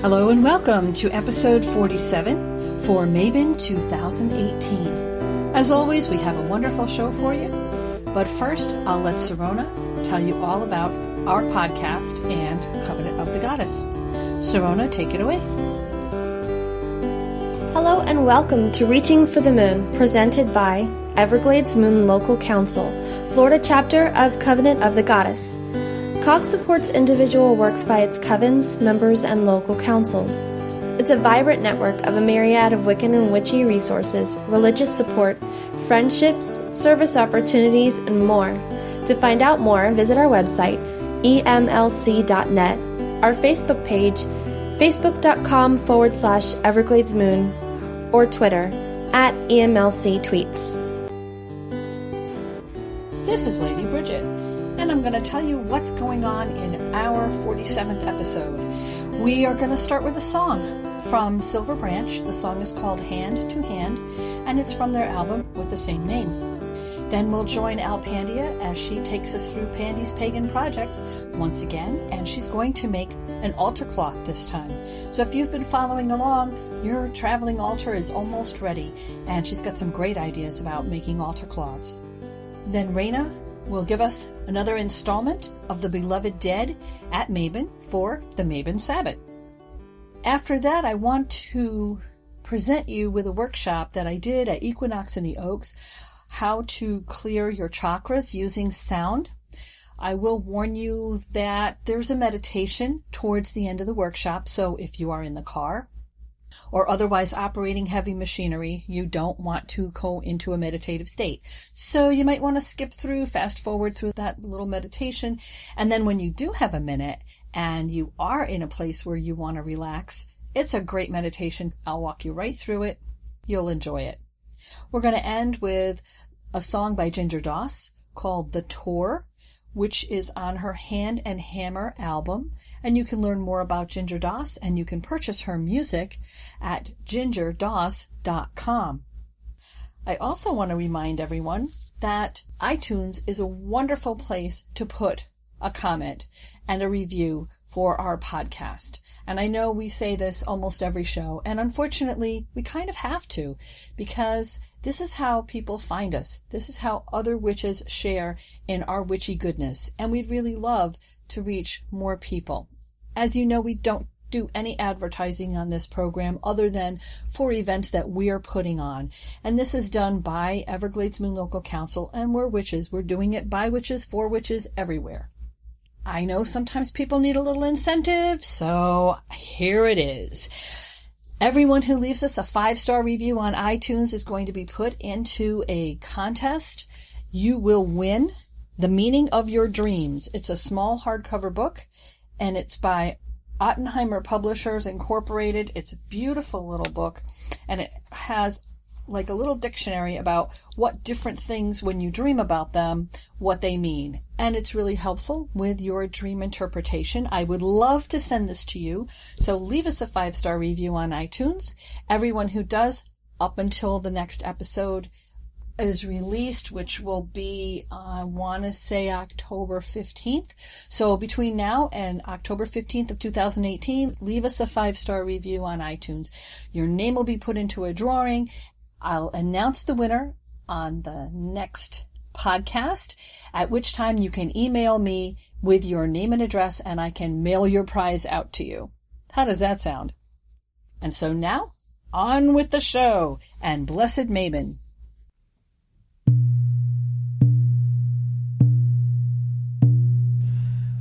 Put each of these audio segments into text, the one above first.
Hello and welcome to episode 47 for Mabon 2018. As always, we have a wonderful show for you. But first, I'll let Rayna tell you all about our podcast and Covenant of the Goddess. Rayna, take it away. Hello and welcome to Reaching for the Moon, presented by Everglades Moon Local Council, Florida chapter of Covenant of the Goddess. COG supports individual works by its covens, members, and local councils. It's a vibrant network of a myriad of Wiccan and witchy resources, religious support, friendships, service opportunities, and more. To find out more, visit our website, emlc.net, our Facebook page, facebook.com/EvergladesMoon, or Twitter, @EMLCTweets. This is Lady Bridget, and I'm going to tell you what's going on in our 47th episode. We are going to start with a song from Silverbranch. The song is called Hand to Hand, and it's from their album with the same name. Then we'll join Alpandia as she takes us through Pandie's Pagan projects once again, and she's going to make an altar cloth this time. So if you've been following along, your traveling altar is almost ready, and she's got some great ideas about making altar cloths. Then Rayna will give us another installment of the Beloved Dead at Mabon for the Mabon Sabbath. After that, I want to present you with a workshop that I did at Equinox in the Oaks, how to clear your chakras using sound. I will warn you that there's a meditation towards the end of the workshop, so if you are in the car or otherwise operating heavy machinery, you don't want to go into a meditative state. So you might want to skip through, fast forward through that little meditation, and then when you do have a minute and you are in a place where you want to relax, it's a great meditation. I'll walk you right through it. You'll enjoy it. We're going to end with a song by Ginger Doss called The Tour, which is on her Hand and Hammer album. And you can learn more about Ginger Doss, and you can purchase her music at gingerdoss.com. I also want to remind everyone that iTunes is a wonderful place to put a comment and a review for our podcast. And I know we say this almost every show, and unfortunately we kind of have to, because this is how people find us. This is how other witches share in our witchy goodness, and we'd really love to reach more people. As you know, we don't do any advertising on this program other than for events that we're putting on. And this is done by Everglades Moon Local Council, and we're witches. We're doing it by witches, for witches, everywhere. I know sometimes people need a little incentive, so here it is. Everyone who leaves us a 5-star review on iTunes is going to be put into a contest. You will win The Meaning of Your Dreams. It's a small hardcover book, and it's by Ottenheimer Publishers Incorporated. It's a beautiful little book, and it has like a little dictionary about what different things, when you dream about them, what they mean. And it's really helpful with your dream interpretation. I would love to send this to you, so leave us a 5-star review on iTunes. Everyone who does, up until the next episode is released, which will be, I want to say October 15th. So between now and October 15th of 2018, leave us a 5-star review on iTunes. Your name will be put into a drawing. I'll announce the winner on the next podcast, at which time you can email me with your name and address, and I can mail your prize out to you. How does that sound? And so now, on with the show, and blessed Mabon.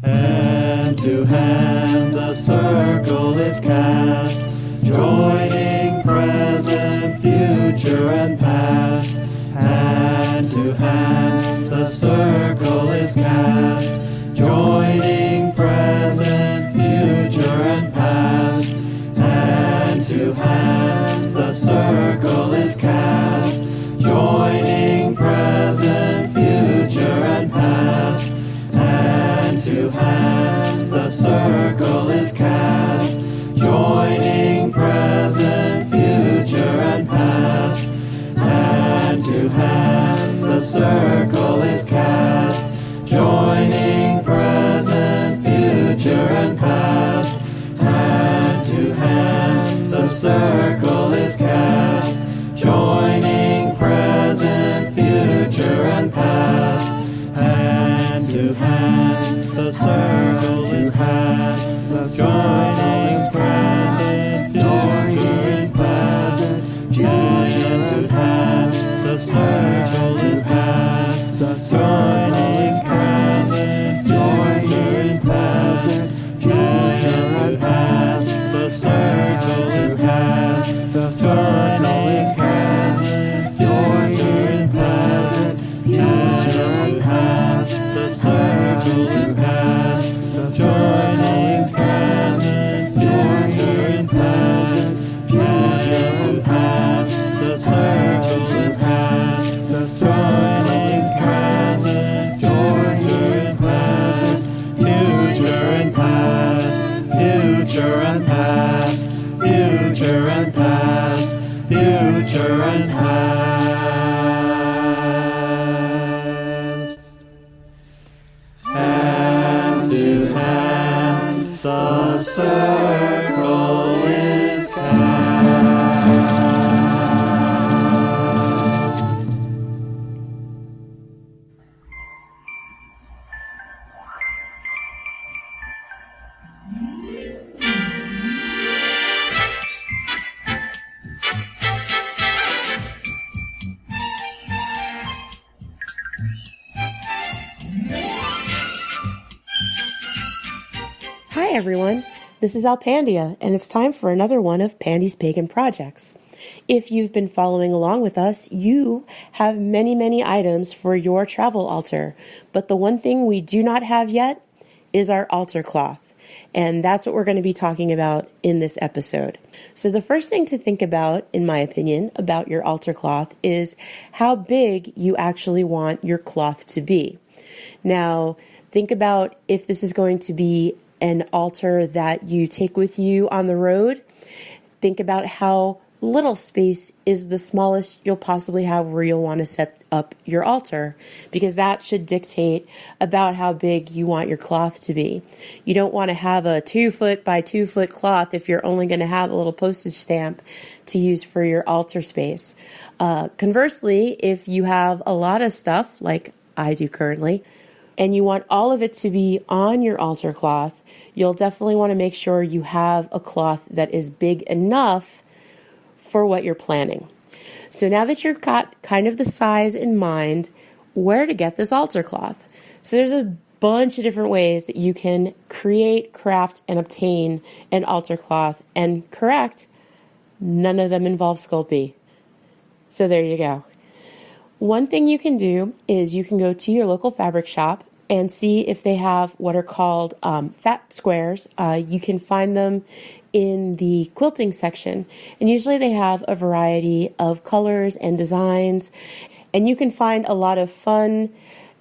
Hand to hand the circle is cast, joining present, future, and past. Hand to hand the circle is cast, joining present, future, and past. Hand to hand the circle is cast, joining present, future, and past. Hand to hand the circle is cast, joining present, future, and past. Hand to hand the circle is cast, joining present, future, and past. Hand to hand circle is cast, joining present, future, and past. Hand to hand, the circle is past, joining present, future, and past. Future and past, the circle is past, joining present, future, and past. Future and past, the circle is past, the circle is past, future is past, future and past, the circle is past, the joining is past, future is past, future and past, the circle is past, the joining is past, future is past, future and past, future and past, future and past, future and past. Hand to hand, the circle is cast. Hi everyone, this is Alpandia, and it's time for another one of Pandie's Pagan projects. If you've been following along with us, you have many items for your travel altar, but the one thing we do not have yet is our altar cloth, and that's what we're going to be talking about in this episode. So the first thing to think about, in my opinion, about your altar cloth is how big you actually want your cloth to be. Now, think about if this is going to be an altar that you take with you on the road. Think about how little space is the smallest you'll possibly have where you'll want to set up your altar, because that should dictate about how big you want your cloth to be. You don't want to have a 2 foot by 2 foot cloth if you're only going to have a little postage stamp to use for your altar space. Conversely, if you have a lot of stuff, like I do currently, and you want all of it to be on your altar cloth, you'll definitely want to make sure you have a cloth that is big enough for what you're planning. So now that you've got kind of the size in mind, where to get this altar cloth? So there's a bunch of different ways that you can create, craft, and obtain an altar cloth. And correct, none of them involve Sculpey. So there you go. One thing you can do is you can go to your local fabric shop and see if they have what are called fat squares. You can find them in the quilting section, and usually they have a variety of colors and designs, and you can find a lot of fun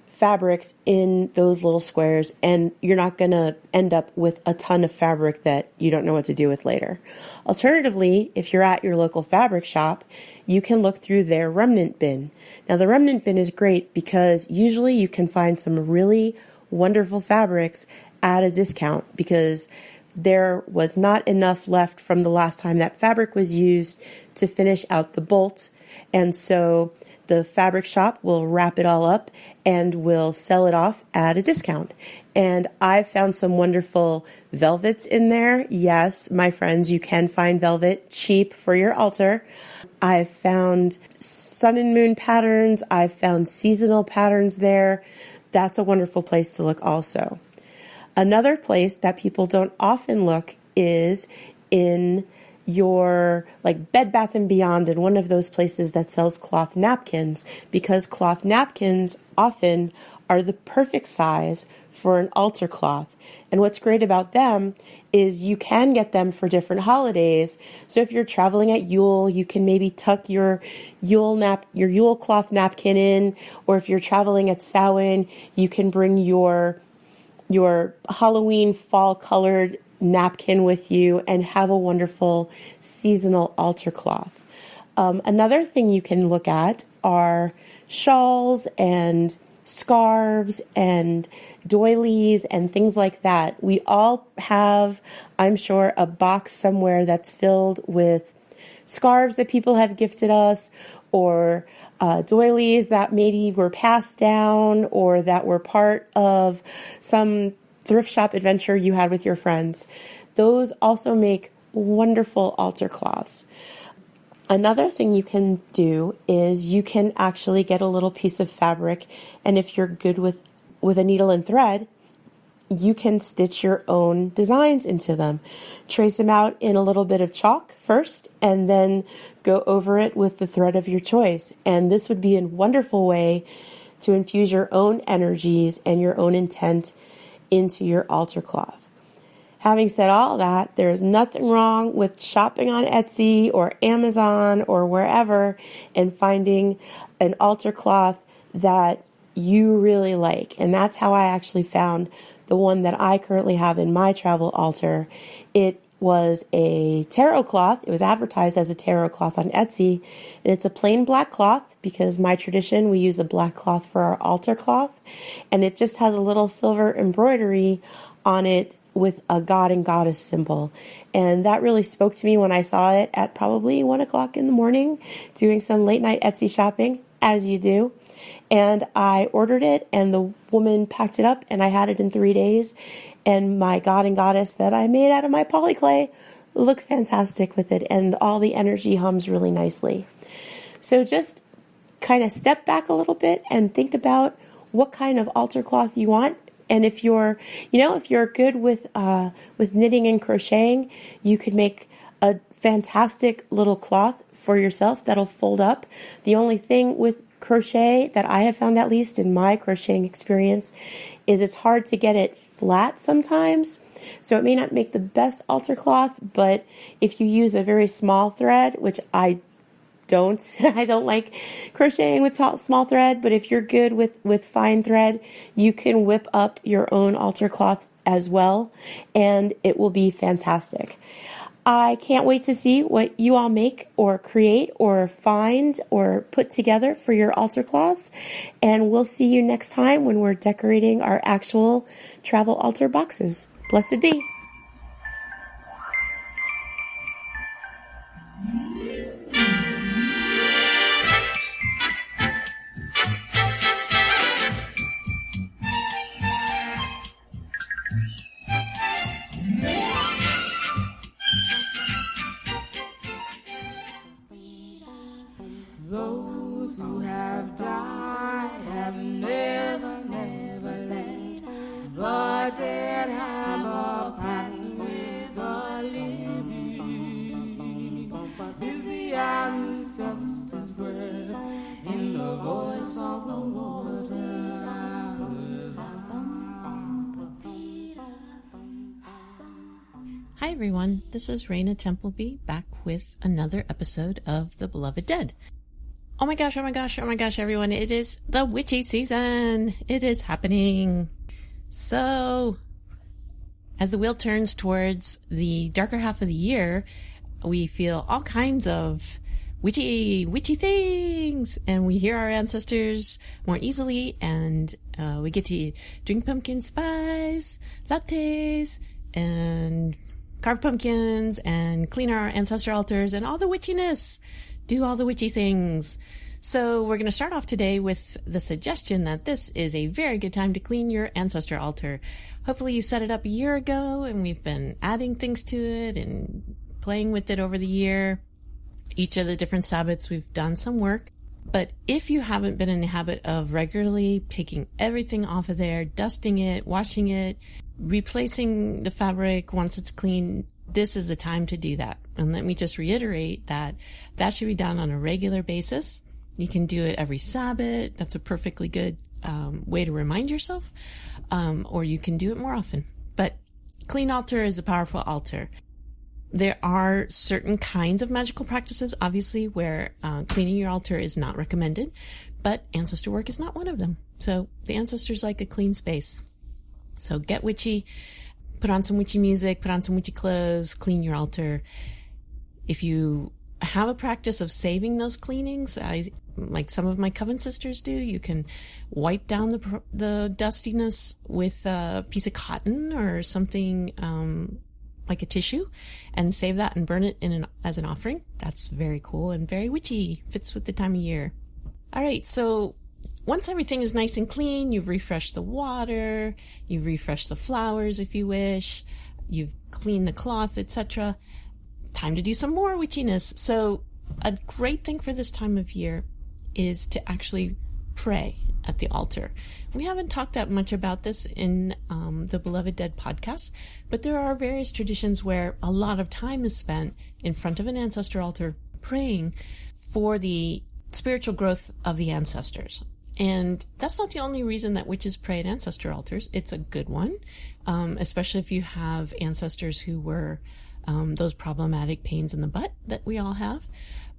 fabrics in those little squares, and you're not going to end up with a ton of fabric that you don't know what to do with later. Alternatively, if you're at your local fabric shop, you can look through their remnant bin. Now, the remnant bin is great because usually you can find some really wonderful fabrics at a discount, because there was not enough left from the last time that fabric was used to finish out the bolt, and so the fabric shop will wrap it all up and will sell it off at a discount. And I've found some wonderful velvets in there. Yes, my friends, you can find velvet cheap for your altar. I've found sun and moon patterns. I've found seasonal patterns there. That's a wonderful place to look also. Another place that people don't often look is in your Bed Bath & Beyond, and one of those places that sells cloth napkins, because cloth napkins often are the perfect size for an altar cloth. And what's great about them is you can get them for different holidays. So if you're traveling at Yule, you can maybe tuck your Yule cloth napkin in, or if you're traveling at Samhain, you can bring your Halloween fall colored napkin with you and have a wonderful seasonal altar cloth. Another thing you can look at are shawls and scarves and doilies and things like that. We all have, I'm sure, a box somewhere that's filled with scarves that people have gifted us, or doilies that maybe were passed down or that were part of some thrift shop adventure you had with your friends. Those also make wonderful altar cloths. Another thing you can do is you can actually get a little piece of fabric, and if you're good with a needle and thread, you can stitch your own designs into them. Trace them out in a little bit of chalk first, and then go over it with the thread of your choice. And this would be a wonderful way to infuse your own energies and your own intent into your altar cloth. Having said all that, there's nothing wrong with shopping on Etsy or Amazon or wherever and finding an altar cloth that you really like. And that's how I actually found the one that I currently have in my travel altar. It was a tarot cloth. It was advertised as a tarot cloth on Etsy. And it's a plain black cloth because my tradition, we use a black cloth for our altar cloth. And it just has a little silver embroidery on it with a god and goddess symbol. And that really spoke to me when I saw it at probably 1 o'clock in the morning, doing some late night Etsy shopping, as you do. And I ordered it, and the woman packed it up, and I had it in 3 days. And my god and goddess that I made out of my polyclay look fantastic with it, and all the energy hums really nicely. So just kind of step back a little bit and think about what kind of altar cloth you want. And if you're good with knitting and crocheting, you could make a fantastic little cloth for yourself that'll fold up. The only thing with crochet that I have found, at least in my crocheting experience, is it's hard to get it flat sometimes. So it may not make the best altar cloth, but if you use a very small thread, which I don't like crocheting with small thread, but if you're good with fine thread, you can whip up your own altar cloth as well, and it will be fantastic. I can't wait to see what you all make or create or find or put together for your altar cloths, and we'll see you next time when we're decorating our actual travel altar boxes. Blessed be. Those who have died have never left. The dead have a pact with the living. Is the ancestors' breath in the voice of the waters? Hi everyone, this is Rayna Templebee back with another episode of The Beloved Dead. Oh my gosh, everyone, it is the witchy season. It is happening. So, as the wheel turns towards the darker half of the year, we feel all kinds of witchy things, and we hear our ancestors more easily, and we get to drink pumpkin spice lattes, and carve pumpkins, and clean our ancestor altars, and all the witchiness. Do all the witchy things. So we're going to start off today with the suggestion that this is a very good time to clean your ancestor altar. Hopefully you set it up a year ago, and we've been adding things to it and playing with it over the year. Each of the different Sabbats, we've done some work. But if you haven't been in the habit of regularly taking everything off of there, dusting it, washing it, replacing the fabric once it's clean, this is the time to do that. And let me just reiterate that should be done on a regular basis. You can do it every Sabbat. That's a perfectly good way to remind yourself. Or you can do it more often. But clean altar is a powerful altar. There are certain kinds of magical practices, obviously, where cleaning your altar is not recommended. But ancestor work is not one of them. So the ancestors like a clean space. So get witchy. Put on some witchy music, put on some witchy clothes, clean your altar. If you have a practice of saving those cleanings, I like some of my coven sisters do. You can wipe down the dustiness with a piece of cotton or something like a tissue, and save that and burn it as an offering. That's very cool and very witchy. Fits with the time of year. All right, so once everything is nice and clean, you've refreshed the water, you've refreshed the flowers if you wish, you've cleaned the cloth, etc. Time to do some more witchiness. So a great thing for this time of year is to actually pray at the altar. We haven't talked that much about this in the Beloved Dead podcast, but there are various traditions where a lot of time is spent in front of an ancestor altar praying for the spiritual growth of the ancestors. And that's not the only reason that witches pray at ancestor altars. It's a good one, especially if you have ancestors who were those problematic pains in the butt that we all have.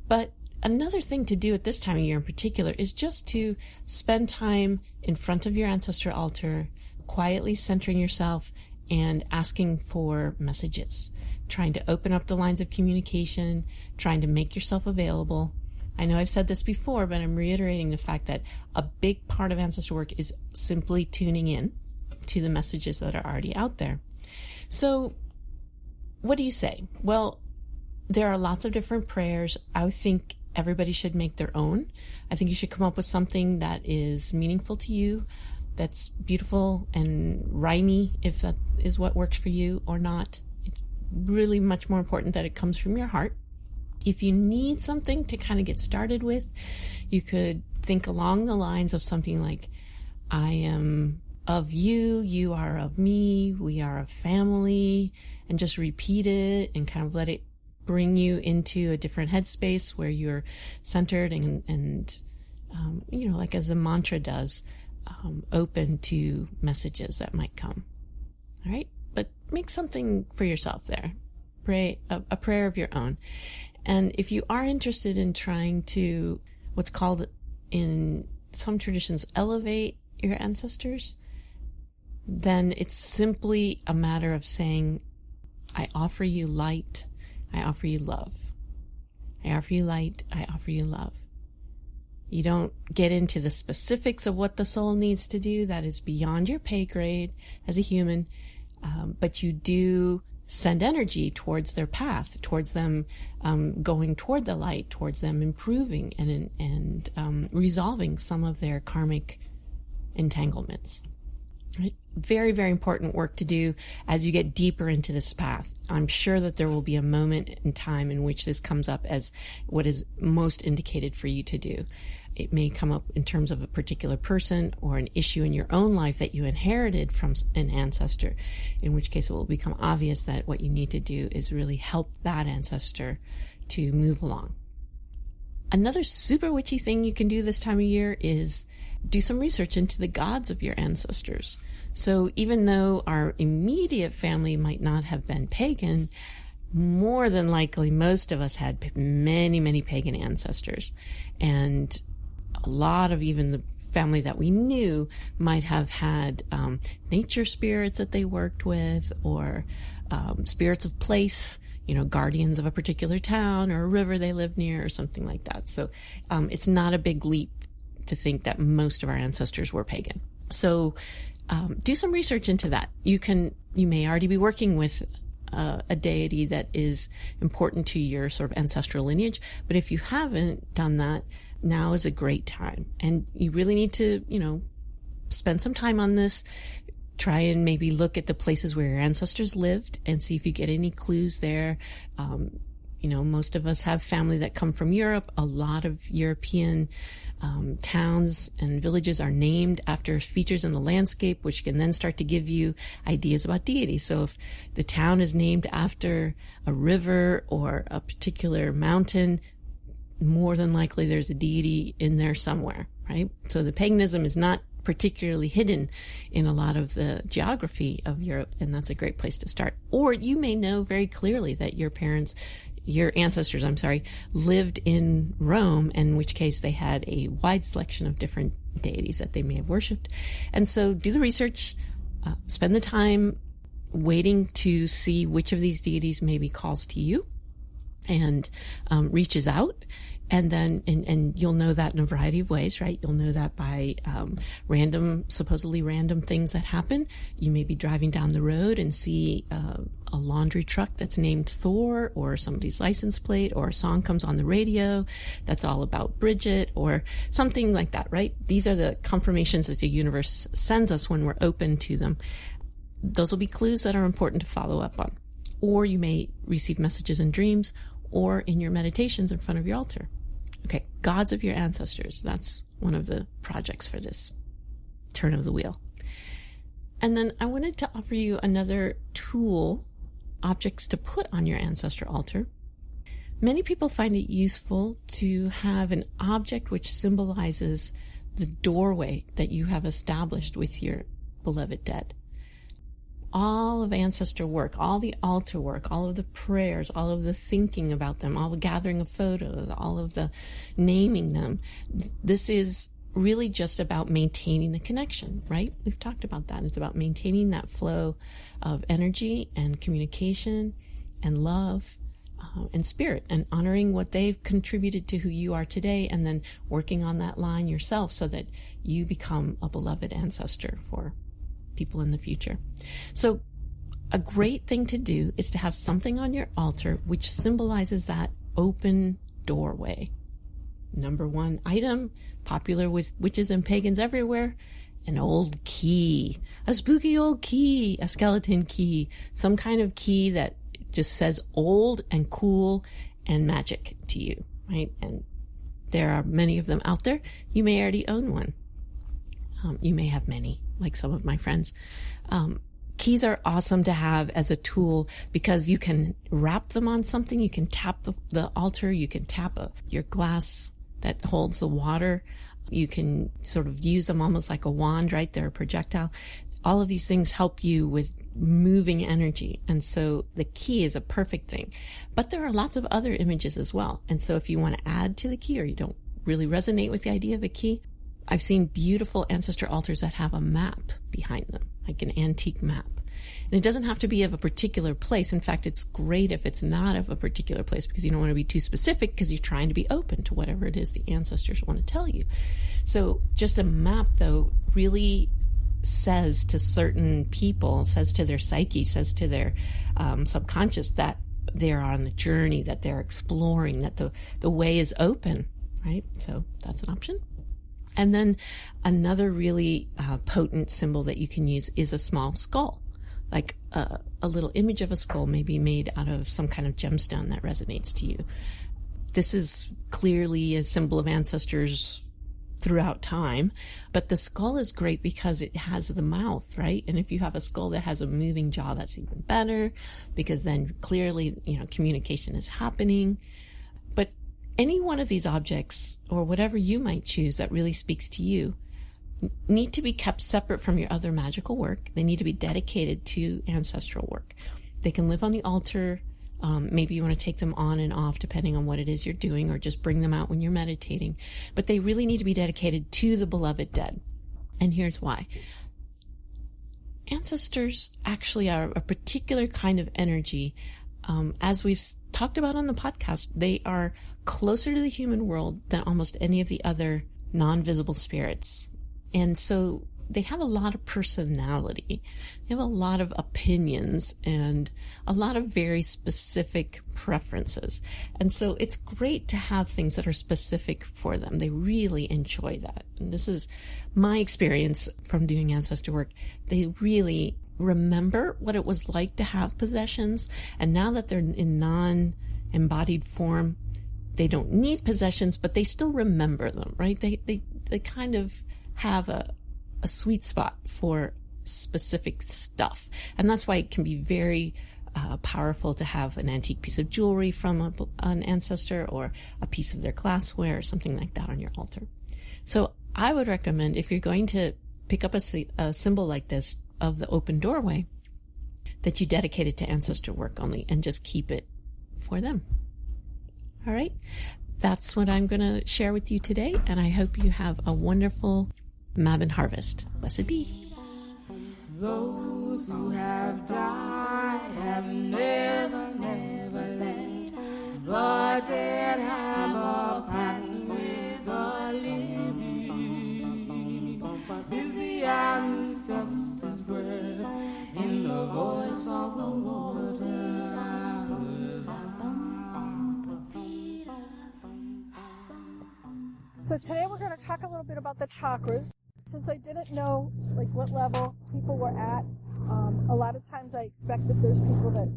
But another thing to do at this time of year in particular is just to spend time in front of your ancestor altar, quietly centering yourself and asking for messages, trying to open up the lines of communication, trying to make yourself available. I know I've said this before, but I'm reiterating the fact that a big part of ancestor work is simply tuning in to the messages that are already out there. So what do you say? Well, there are lots of different prayers. I think everybody should make their own. I think you should come up with something that is meaningful to you, that's beautiful and rhymey, if that is what works for you or not. It's really much more important that it comes from your heart. If you need something to kind of get started with, you could think along the lines of something like, I am of you, you are of me, we are a family, and just repeat it and kind of let it bring you into a different headspace where you're centered and like as a mantra does, open to messages that might come. All right. But make something for yourself there. Pray a prayer of your own. And if you are interested in trying to, what's called in some traditions, elevate your ancestors, then it's simply a matter of saying, I offer you light, I offer you love. I offer you light, I offer you love. You don't get into the specifics of what the soul needs to do. That is beyond your pay grade as a human. But you do send energy towards their path, towards them going toward the light, towards them improving and resolving some of their karmic entanglements. Right? Very, very important work to do as you get deeper into this path. I'm sure that there will be a moment in time in which this comes up as what is most indicated for you to do. It may come up in terms of a particular person or an issue in your own life that you inherited from an ancestor, in which case it will become obvious that what you need to do is really help that ancestor to move along. Another super witchy thing you can do this time of year is do some research into the gods of your ancestors. So even though our immediate family might not have been pagan, more than likely most of us had many, many pagan ancestors. And a lot of even the family that we knew might have had nature spirits that they worked with, or spirits of place, guardians of a particular town or a river they lived near or something like that. So it's not a big leap to think that most of our ancestors were pagan. So do some research into that. You may already be working with a deity that is important to your sort of ancestral lineage, but if you haven't done that, now is a great time. And you really need to, spend some time on this. Try and maybe look at the places where your ancestors lived and see if you get any clues there. Most of us have family that come from Europe. A lot of European towns and villages are named after features in the landscape, which can then start to give you ideas about deity. So if the town is named after a river or a particular mountain, more than likely there's a deity in there somewhere, right? So the paganism is not particularly hidden in a lot of the geography of Europe, and that's a great place to start. Or you may know very clearly that your ancestors, lived in Rome, in which case they had a wide selection of different deities that they may have worshipped. And so do the research, spend the time waiting to see which of these deities maybe calls to you and reaches out. And then, and you'll know that in a variety of ways, right? You'll know that by supposedly random things that happen. You may be driving down the road and see a laundry truck that's named Thor, or somebody's license plate, or a song comes on the radio that's all about Bridget, or something like that, right? These are the confirmations that the universe sends us when we're open to them. Those will be clues that are important to follow up on. Or you may receive messages in dreams or in your meditations in front of your altar. Okay, gods of your ancestors. That's one of the projects for this turn of the wheel. And then I wanted to offer you another tool, objects to put on your ancestor altar. Many people find it useful to have an object which symbolizes the doorway that you have established with your beloved dead. All of ancestor work, all the altar work, all of the prayers, all of the thinking about them, all the gathering of photos, all of the naming them. This is really just about maintaining the connection, right? We've talked about that. It's about maintaining that flow of energy and communication and love and spirit, and honoring what they've contributed to who you are today, and then working on that line yourself so that you become a beloved ancestor for people in the future. So a great thing to do is to have something on your altar which symbolizes that open doorway. Number one item, popular with witches and pagans everywhere, an old key, a spooky old key, a skeleton key, some kind of key that just says old and cool and magic to you, right? And there are many of them out there. You may already own one. You may have many, like some of my friends. Keys are awesome to have as a tool because you can wrap them on something. You can tap the altar. You can tap your glass that holds the water. You can sort of use them almost like a wand, right? They're a projectile. All of these things help you with moving energy. And so the key is a perfect thing. But there are lots of other images as well. And so if you want to add to the key, or you don't really resonate with the idea of a key, I've seen beautiful ancestor altars that have a map behind them, like an antique map. And it doesn't have to be of a particular place. In fact, it's great if it's not of a particular place, because you don't want to be too specific, because you're trying to be open to whatever it is the ancestors want to tell you. So just a map, though, really says to certain people, says to their psyche, says to their subconscious that they're on a journey, that they're exploring, that the way is open, right? So that's an option. And then another really potent symbol that you can use is a small skull, like a little image of a skull, maybe made out of some kind of gemstone that resonates to you. This is clearly a symbol of ancestors throughout time, but the skull is great because it has the mouth, right? And if you have a skull that has a moving jaw, that's even better, because then clearly, communication is happening. But any one of these objects, or whatever you might choose that really speaks to you, need to be kept separate from your other magical work. They need to be dedicated to ancestral work. They can live on the altar. Maybe you want to take them on and off depending on what it is you're doing, or just bring them out when you're meditating. But they really need to be dedicated to the beloved dead. And here's why. Ancestors actually are a particular kind of energy. As we've talked about on the podcast, they are closer to the human world than almost any of the other non-visible spirits. And so they have a lot of personality. They have a lot of opinions and a lot of very specific preferences. And so it's great to have things that are specific for them. They really enjoy that. And this is my experience from doing ancestor work. They really remember what it was like to have possessions. And now that they're in non-embodied form, they don't need possessions, but they still remember them, right? They kind of have a sweet spot for specific stuff. And that's why it can be very powerful to have an antique piece of jewelry from an ancestor, or a piece of their glassware, or something like that on your altar. So I would recommend, if you're going to pick up a symbol like this of the open doorway, that you dedicate it to ancestor work only and just keep it for them. All right. That's what I'm going to share with you today. And I hope you have a wonderful Mabon harvest. Blessed be. Those who have died have never left the dead hammer So today we're going to talk a little bit about the chakras. Since I didn't know like what level people were at, a lot of times I expect that there's people that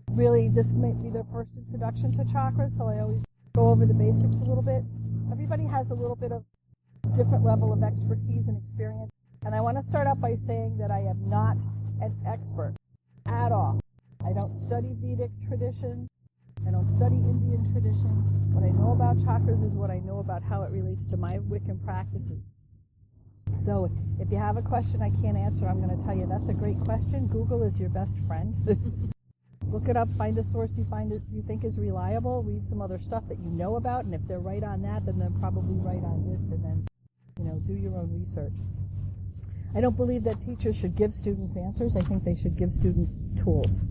really this may be their first introduction to chakras, so I always go over the basics a little bit. Everybody has a little bit of different level of expertise and experience, and I want to start out by saying that I am not an expert at all. I don't study Vedic traditions. I don't study Indian tradition. What I know about chakras is what I know about how it relates to my Wiccan practices. So if you have a question I can't answer, I'm going to tell you that's a great question. Google is your best friend. Look it up, find a source you think is reliable, read some other stuff that you know about, and if they're right on that, then they're probably right on this, and then, do your own research. I don't believe that teachers should give students answers. I think they should give students tools.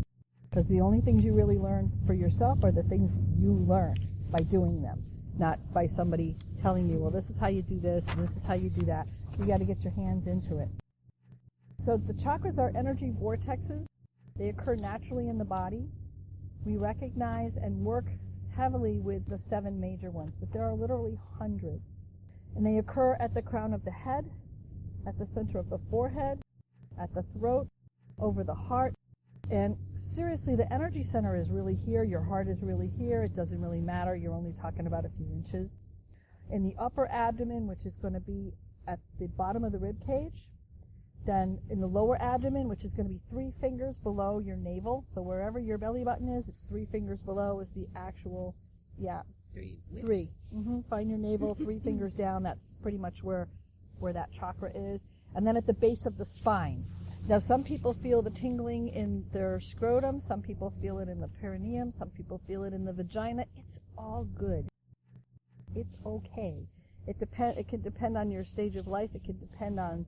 Because the only things you really learn for yourself are the things you learn by doing them, not by somebody telling you, well, this is how you do this, and this is how you do that. You got to get your hands into it. So the chakras are energy vortexes. They occur naturally in the body. We recognize and work heavily with the 7 major ones, but there are literally hundreds. And they occur at the crown of the head, at the center of the forehead, at the throat, over the heart. And seriously, the energy center is really here. Your heart is really here. It doesn't really matter. You're only talking about a few inches. In the upper abdomen, which is going to be at the bottom of the rib cage. Then in the lower abdomen, which is going to be 3 fingers below your navel. So wherever your belly button is, it's 3 fingers below is the actual, 3. Find your navel, 3 fingers down. That's pretty much where that chakra is. And then at the base of the spine. Now, some people feel the tingling in their scrotum. Some people feel it in the perineum. Some people feel it in the vagina. It's all good. It's okay. It can depend on your stage of life. It can depend on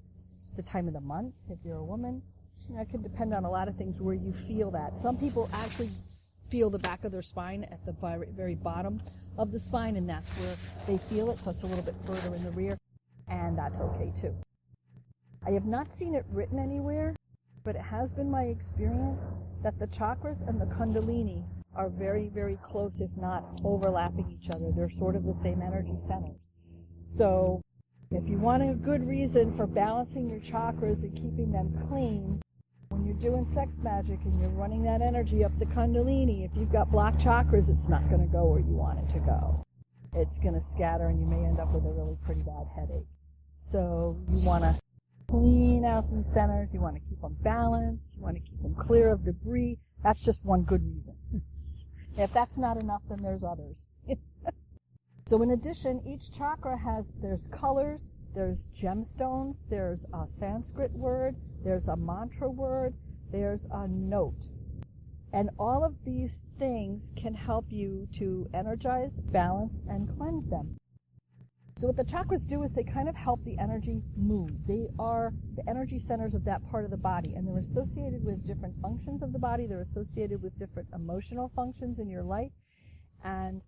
the time of the month, if you're a woman. It can depend on a lot of things where you feel that. Some people actually feel the back of their spine at the very bottom of the spine, and that's where they feel it, so it's a little bit further in the rear, and that's okay too. I have not seen it written anywhere, but it has been my experience that the chakras and the kundalini are very, very close, if not overlapping each other. They're sort of the same energy centers. So if you want a good reason for balancing your chakras and keeping them clean, when you're doing sex magic and you're running that energy up the kundalini, if you've got blocked chakras, it's not going to go where you want it to go. It's going to scatter, and you may end up with a really pretty bad headache. So you want to clean out these centers. You want to keep them balanced. You want to keep them clear of debris. That's just one good reason. If that's not enough, then there's others. So in addition, each chakra there's colors, there's gemstones, there's a Sanskrit word, there's a mantra word, there's a note. And all of these things can help you to energize, balance, and cleanse them. So what the chakras do is they kind of help the energy move. They are the energy centers of that part of the body, and they're associated with different functions of the body. They're associated with different emotional functions in your life. And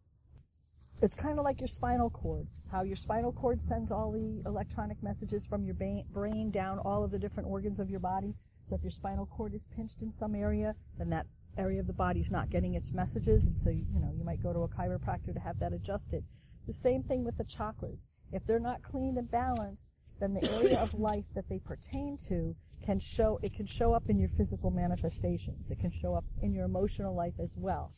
it's kind of like your spinal cord, how your spinal cord sends all the electronic messages from your brain down all of the different organs of your body. So if your spinal cord is pinched in some area, then that area of the body is not getting its messages, and so you might go to a chiropractor to have that adjusted. The same thing with the chakras. If they're not cleaned and balanced, then the area of life that they pertain to can show up in your physical manifestations. It can show up in your emotional life as well.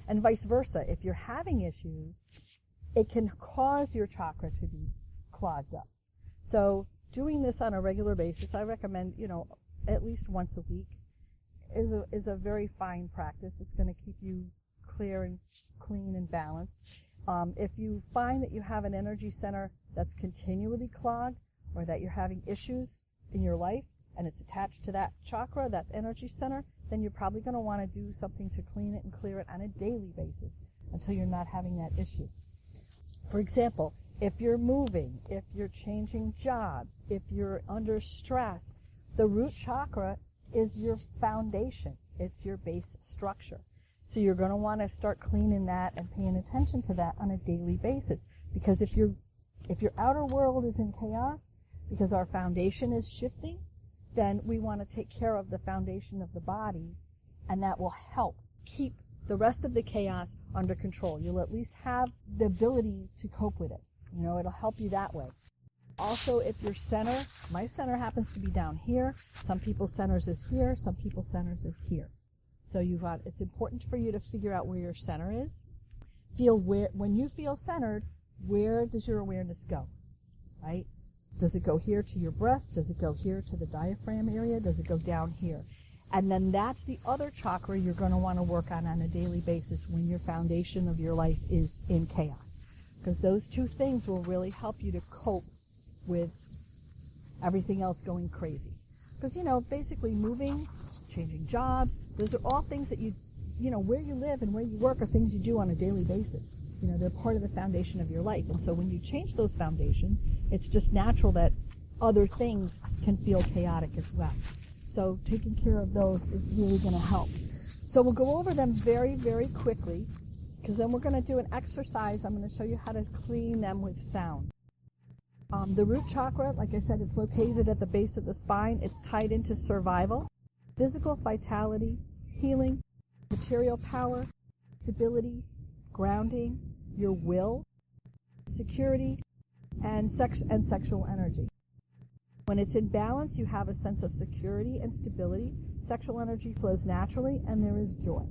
And vice versa. If you're having issues, it can cause your chakra to be clogged up. So doing this on a regular basis, I recommend, at least once a week is a very fine practice. It's going to keep you clear and clean and balanced. If you find that you have an energy center that's continually clogged, or that you're having issues in your life and it's attached to that chakra, that energy center, then you're probably going to want to do something to clean it and clear it on a daily basis until you're not having that issue. For example, if you're moving, if you're changing jobs, if you're under stress, the root chakra is your foundation. It's your base structure. So you're going to want to start cleaning that and paying attention to that on a daily basis. Because if your outer world is in chaos, because our foundation is shifting, then we want to take care of the foundation of the body, and that will help keep the rest of the chaos under control. You'll at least have the ability to cope with it. It'll help you that way. Also, if your center, my center happens to be down here. Some people's centers is here. Some people's centers is here. So it's important for you to figure out where your center is. When you feel centered, where does your awareness go? Right? Does it go here to your breath? Does it go here to the diaphragm area? Does it go down here? And then that's the other chakra you're going to want to work on a daily basis when your foundation of your life is in chaos. Because those two things will really help you to cope with everything else going crazy. Because, basically moving, changing jobs, those are all things that where you live and where you work are things you do on a daily basis. They're part of the foundation of your life. And so when you change those foundations, it's just natural that other things can feel chaotic as well. So taking care of those is really going to help. So we'll go over them very, very quickly, because then we're going to do an exercise. I'm going to show you how to clean them with sound. The root chakra, like I said, it's located at the base of the spine. It's tied into survival, physical vitality, healing, material power, stability, grounding, your will, security, and sex and sexual energy. When it's in balance, you have a sense of security and stability. Sexual energy flows naturally, and there is joy.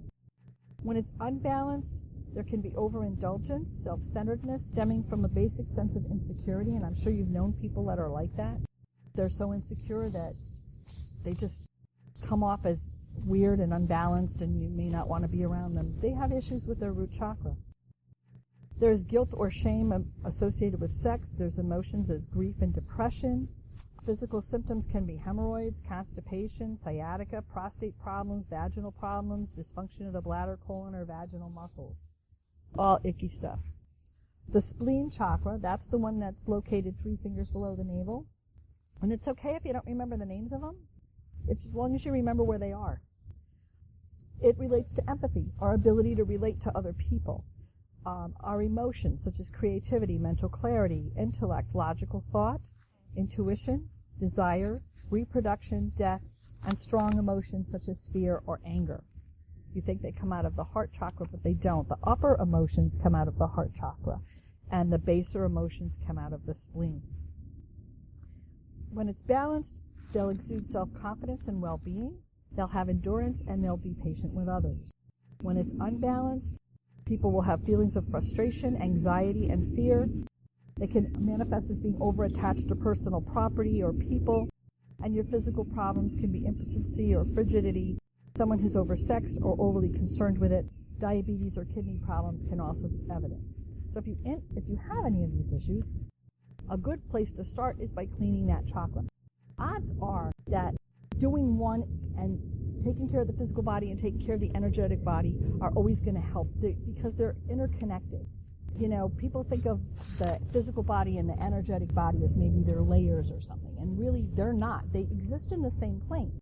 When it's unbalanced, there can be overindulgence, self-centeredness, stemming from a basic sense of insecurity, and I'm sure you've known people that are like that. They're so insecure that they just come off as weird and unbalanced, and you may not want to be around them. They have issues with their root chakra. There's guilt or shame associated with sex. There's emotions as grief and depression. Physical symptoms can be hemorrhoids, constipation, sciatica, prostate problems, vaginal problems, dysfunction of the bladder, colon, or vaginal muscles. All icky stuff. The spleen chakra, that's the one that's located 3 fingers below the navel. And it's okay if you don't remember the names of them, as long as you remember where they are. It relates to empathy, our ability to relate to other people. Our emotions, such as creativity, mental clarity, intellect, logical thought, intuition, desire, reproduction, death, and strong emotions such as fear or anger. You think they come out of the heart chakra, but they don't. The upper emotions come out of the heart chakra, and the baser emotions come out of the spleen. When it's balanced, they'll exude self-confidence and well-being. They'll have endurance, and they'll be patient with others. When it's unbalanced, people will have feelings of frustration, anxiety, and fear. They can manifest as being over-attached to personal property or people, and your physical problems can be impotency or frigidity. Someone who's oversexed or overly concerned with it. Diabetes or kidney problems can also be evident. So if you have any of these issues, a good place to start is by cleaning that chakra. Odds are that doing one and taking care of the physical body and taking care of the energetic body are always going to help because they're interconnected. People think of the physical body and the energetic body as maybe they're layers or something, and really they're not. They exist in the same plane.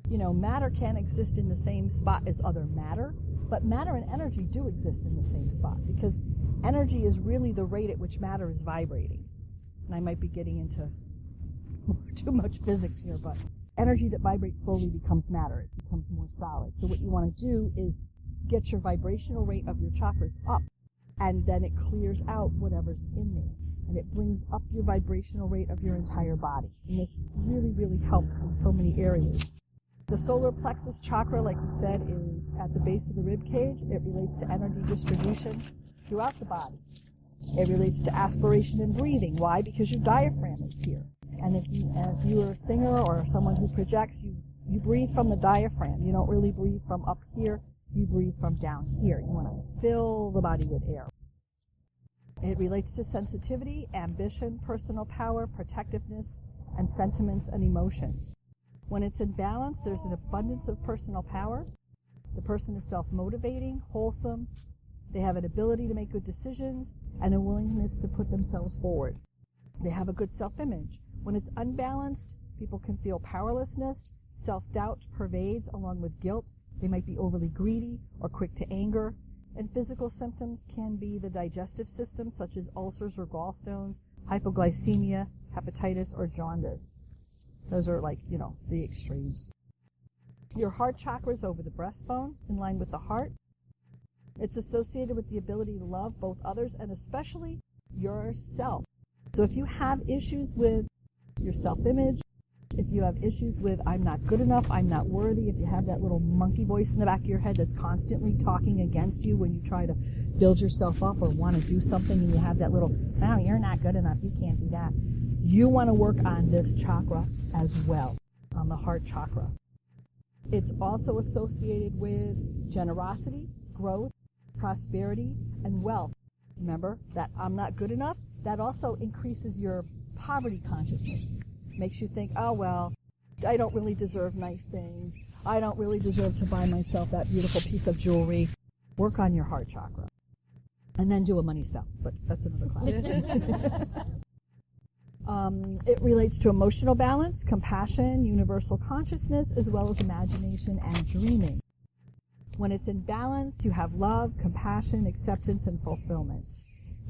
Matter can't exist in the same spot as other matter, but matter and energy do exist in the same spot because energy is really the rate at which matter is vibrating. And I might be getting into too much physics here, but energy that vibrates slowly becomes matter. It becomes more solid. So what you want to do is get your vibrational rate of your chakras up, and then it clears out whatever's in there. And it brings up your vibrational rate of your entire body. And this really, really helps in so many areas. The solar plexus chakra, like we said, is at the base of the rib cage. It relates to energy distribution throughout the body. It relates to aspiration and breathing. Why? Because your diaphragm is here. And if you are a singer or someone who projects, you breathe from the diaphragm. You don't really breathe from up here. You breathe from down here. You want to fill the body with air. It relates to sensitivity, ambition, personal power, protectiveness, and sentiments and emotions. When it's in balance, there's an abundance of personal power. The person is self-motivating, wholesome. They have an ability to make good decisions and a willingness to put themselves forward. They have a good self-image. When it's unbalanced, people can feel powerlessness. Self-doubt pervades along with guilt. They might be overly greedy or quick to anger. And physical symptoms can be the digestive system, such as ulcers or gallstones, hypoglycemia, hepatitis, or jaundice. Those are the extremes. Your heart chakra is over the breastbone, in line with the heart. It's associated with the ability to love both others and especially yourself. So if you have issues with your self-image, if you have issues with I'm not good enough, I'm not worthy, if you have that little monkey voice in the back of your head that's constantly talking against you when you try to build yourself up or want to do something, and you have that little, no, you're not good enough, you can't do that. You want to work on this chakra as well, on the heart chakra. It's also associated with generosity, growth, prosperity, and wealth. Remember that I'm not good enough? That also increases your poverty consciousness. Makes you think, oh, well, I don't really deserve nice things. I don't really deserve to buy myself that beautiful piece of jewelry. Work on your heart chakra. And then do a money spell. But that's another class. It relates to emotional balance, compassion, universal consciousness, as well as imagination and dreaming. When it's in balance, you have love, compassion, acceptance, and fulfillment.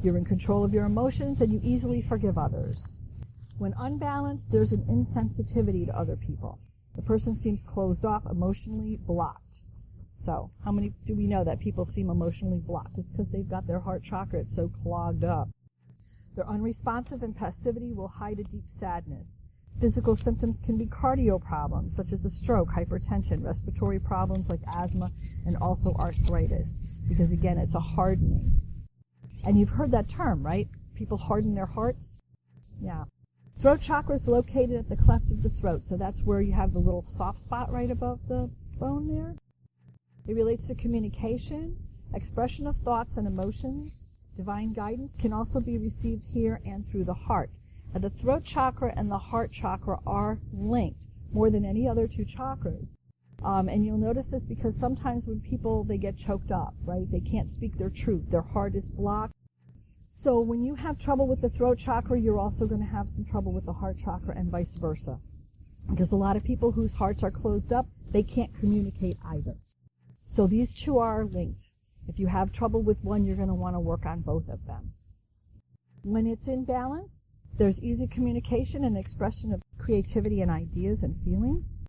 You're in control of your emotions, and you easily forgive others. When unbalanced, there's an insensitivity to other people. The person seems closed off, emotionally blocked. So, how many do we know that people seem emotionally blocked? It's because they've got their heart chakra, it's so clogged up. They're unresponsive, and passivity will hide a deep sadness. Physical symptoms can be cardio problems, such as a stroke, hypertension, respiratory problems like asthma, and also arthritis, because again, it's a hardening. And you've heard that term, right? People harden their hearts? Yeah. Throat chakra is located at the cleft of the throat, so that's where you have the little soft spot right above the bone there. It relates to communication, expression of thoughts and emotions. Divine guidance can also be received here and through the heart. And the throat chakra and the heart chakra are linked more than any other two chakras. And you'll notice this because sometimes when people, they get choked up, right? They can't speak their truth. Their heart is blocked. So when you have trouble with the throat chakra, you're also going to have some trouble with the heart chakra and vice versa. Because a lot of people whose hearts are closed up, they can't communicate either. So these two are linked. If you have trouble with one, you're going to want to work on both of them. When it's in balance, there's easy communication and expression of creativity and ideas and feelings.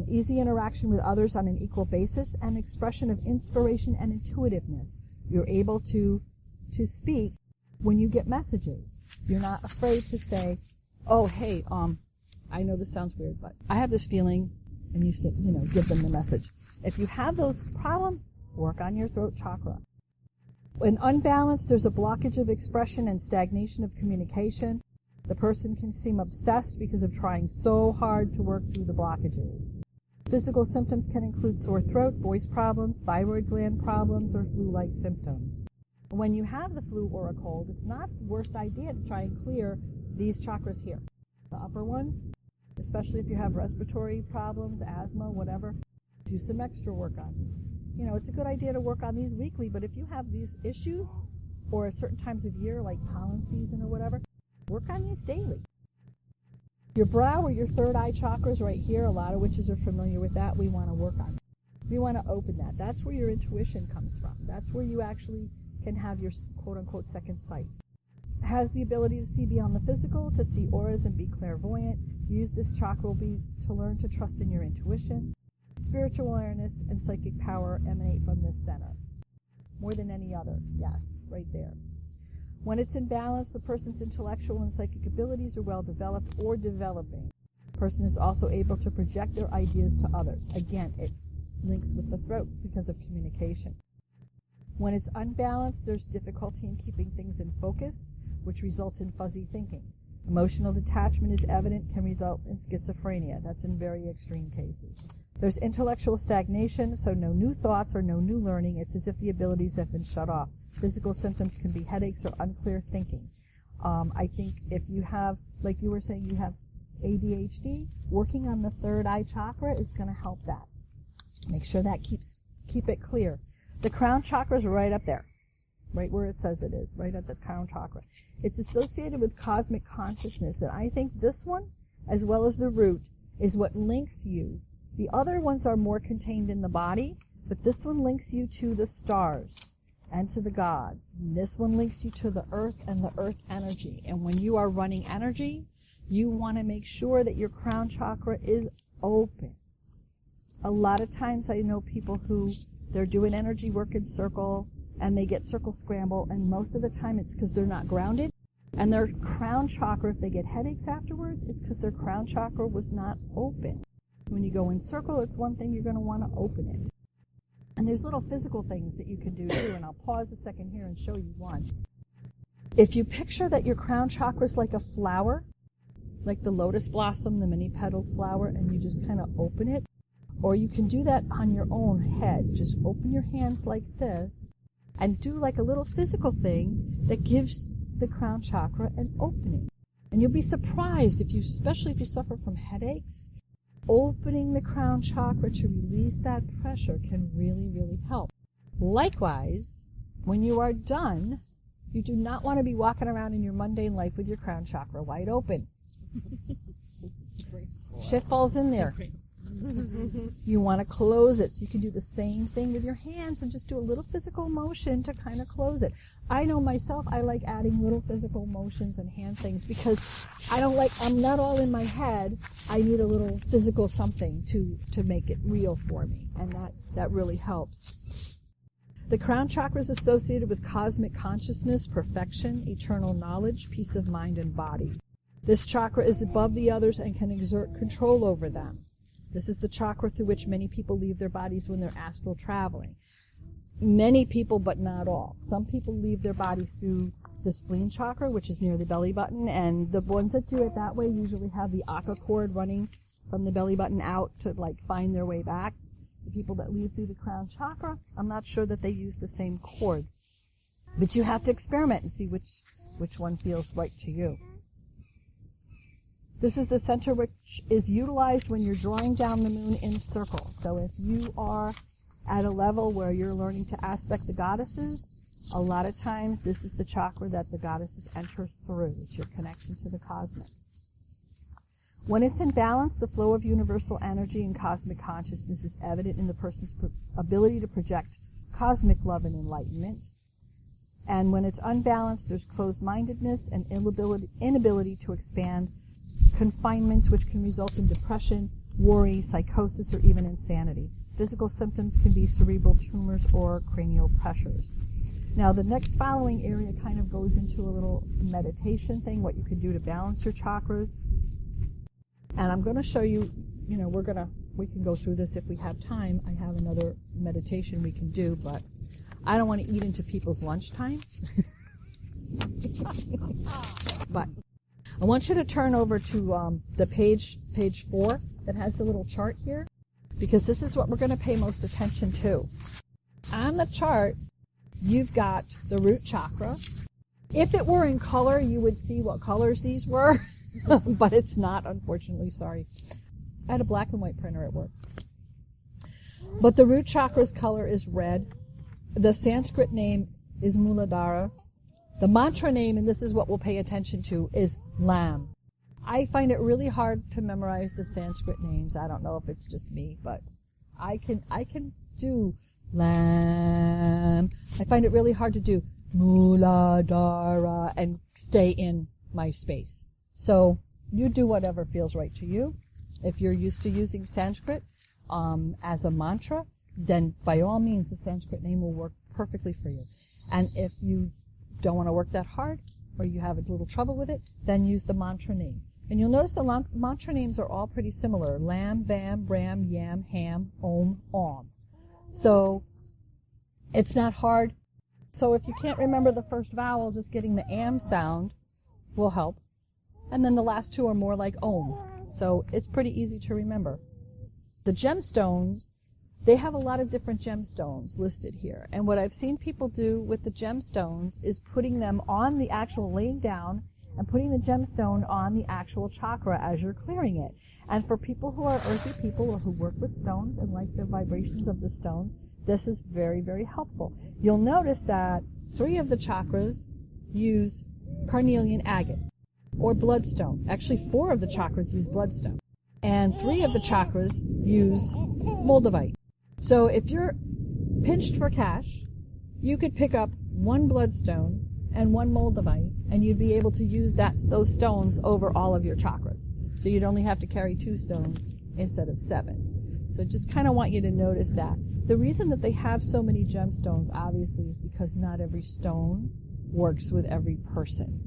Easy interaction with others on an equal basis, and expression of inspiration and intuitiveness. You're able to speak when you get messages. You're not afraid to say, oh, hey, I know this sounds weird, but I have this feeling, and you say, give them the message. If you have those problems, work on your throat chakra. When unbalanced, there's a blockage of expression and stagnation of communication. The person can seem obsessed because of trying so hard to work through the blockages. Physical symptoms can include sore throat, voice problems, thyroid gland problems, or flu-like symptoms. When you have the flu or a cold, it's not the worst idea to try and clear these chakras here. The upper ones, especially if you have respiratory problems, asthma, whatever, do some extra work on these. It's a good idea to work on these weekly, but if you have these issues, or at certain times of year, like pollen season or whatever, work on these daily. Your brow or your third eye chakra is right here. A lot of witches are familiar with that. We want to work on it. We want to open that. That's where your intuition comes from. That's where you actually can have your quote-unquote second sight. It has the ability to see beyond the physical, to see auras and be clairvoyant. Use this chakra will be to learn to trust in your intuition. Spiritual awareness and psychic power emanate from this center. More than any other. Yes, right there. When it's in balance, the person's intellectual and psychic abilities are well developed or developing. The person is also able to project their ideas to others. Again, it links with the throat because of communication. When it's unbalanced, there's difficulty in keeping things in focus, which results in fuzzy thinking. Emotional detachment is evident, can result in schizophrenia. That's in very extreme cases. There's intellectual stagnation, so no new thoughts or no new learning. It's as if the abilities have been shut off. Physical symptoms can be headaches or unclear thinking. I think if you have, like you were saying, you have ADHD, working on the third eye chakra is going to help that. Make sure that keep it clear. The crown chakra is right up there, right where it says it is, right at the crown chakra. It's associated with cosmic consciousness, and I think this one, as well as the root, is what links you. The other ones are more contained in the body, but this one links you to the stars and to the gods. And this one links you to the earth and the earth energy. And when you are running energy, you want to make sure that your crown chakra is open. A lot of times I know people who, they're doing energy work in circle, and they get circle scramble, and most of the time it's because they're not grounded. And their crown chakra, if they get headaches afterwards, it's because their crown chakra was not open. When you go in circle, it's one thing, you're going to want to open it. And there's little physical things that you can do too, and I'll pause a second here and show you one. If you picture that your crown chakra is like a flower, like the lotus blossom, the many-petaled flower, and you just kind of open it, or you can do that on your own head. Just open your hands like this and do like a little physical thing that gives the crown chakra an opening. And you'll be surprised, especially if you suffer from headaches, opening the crown chakra to release that pressure can really, really help. Likewise, when you are done, you do not want to be walking around in your mundane life with your crown chakra wide open. Shit falls in there. You want to close it. So you can do the same thing with your hands and just do a little physical motion to kind of close it. I know myself, I like adding little physical motions and hand things because I'm not all in my head. I need a little physical something to make it real for me. And that really helps. The crown chakra is associated with cosmic consciousness, perfection, eternal knowledge, peace of mind and body. This chakra is above the others and can exert control over them. This is the chakra through which many people leave their bodies when they're astral traveling. Many people, but not all. Some people leave their bodies through the spleen chakra, which is near the belly button, and the ones that do it that way usually have the akka cord running from the belly button out to find their way back. The people that leave through the crown chakra, I'm not sure that they use the same cord. But you have to experiment and see which one feels right to you. This is the center which is utilized when you're drawing down the moon in circle. So if you are at a level where you're learning to aspect the goddesses, a lot of times this is the chakra that the goddesses enter through. It's your connection to the cosmic. When it's in balance, the flow of universal energy and cosmic consciousness is evident in the person's ability to project cosmic love and enlightenment. And when it's unbalanced, there's closed-mindedness and inability to expand, confinement, which can result in depression, worry, psychosis, or even insanity. Physical symptoms can be cerebral tumors or cranial pressures. Now, the next following area kind of goes into a little meditation thing, what you can do to balance your chakras. And I'm going to show you, we can go through this if we have time. I have another meditation we can do, but I don't want to eat into people's lunchtime. But I want you to turn over to the page 4 that has the little chart here, because this is what we're going to pay most attention to. On the chart, you've got the root chakra. If it were in color, you would see what colors these were, but it's not, unfortunately, sorry. I had a black and white printer at work. But the root chakra's color is red. The Sanskrit name is Muladhara. The mantra name, and this is what we'll pay attention to, is Lam. I find it really hard to memorize the Sanskrit names. I don't know if it's just me, but I can do Lam. I find it really hard to do Muladhara and stay in my space. So you do whatever feels right to you. If you're used to using Sanskrit as a mantra, then by all means the Sanskrit name will work perfectly for you. And if you don't want to work that hard, or you have a little trouble with it, then use the mantra name. And you'll notice the mantra names are all pretty similar. Lam, Bam, Bram, Yam, Ham, Om, Om. So it's not hard. So if you can't remember the first vowel, just getting the am sound will help. And then the last two are more like Om. So it's pretty easy to remember. The gemstones, they have a lot of different gemstones listed here. And what I've seen people do with the gemstones is putting them on the actual, laying down and putting the gemstone on the actual chakra as you're clearing it. And for people who are earthy people or who work with stones and like the vibrations of the stone, this is very, very helpful. You'll notice that 3 of the chakras use carnelian agate or bloodstone. Actually, 4 of the chakras use bloodstone. And 3 of the chakras use moldavite. So if you're pinched for cash, you could pick up 1 bloodstone and 1 moldavite, and you'd be able to use those stones over all of your chakras. So you'd only have to carry 2 stones instead of 7. So just kind of want you to notice that. The reason that they have so many gemstones, obviously, is because not every stone works with every person.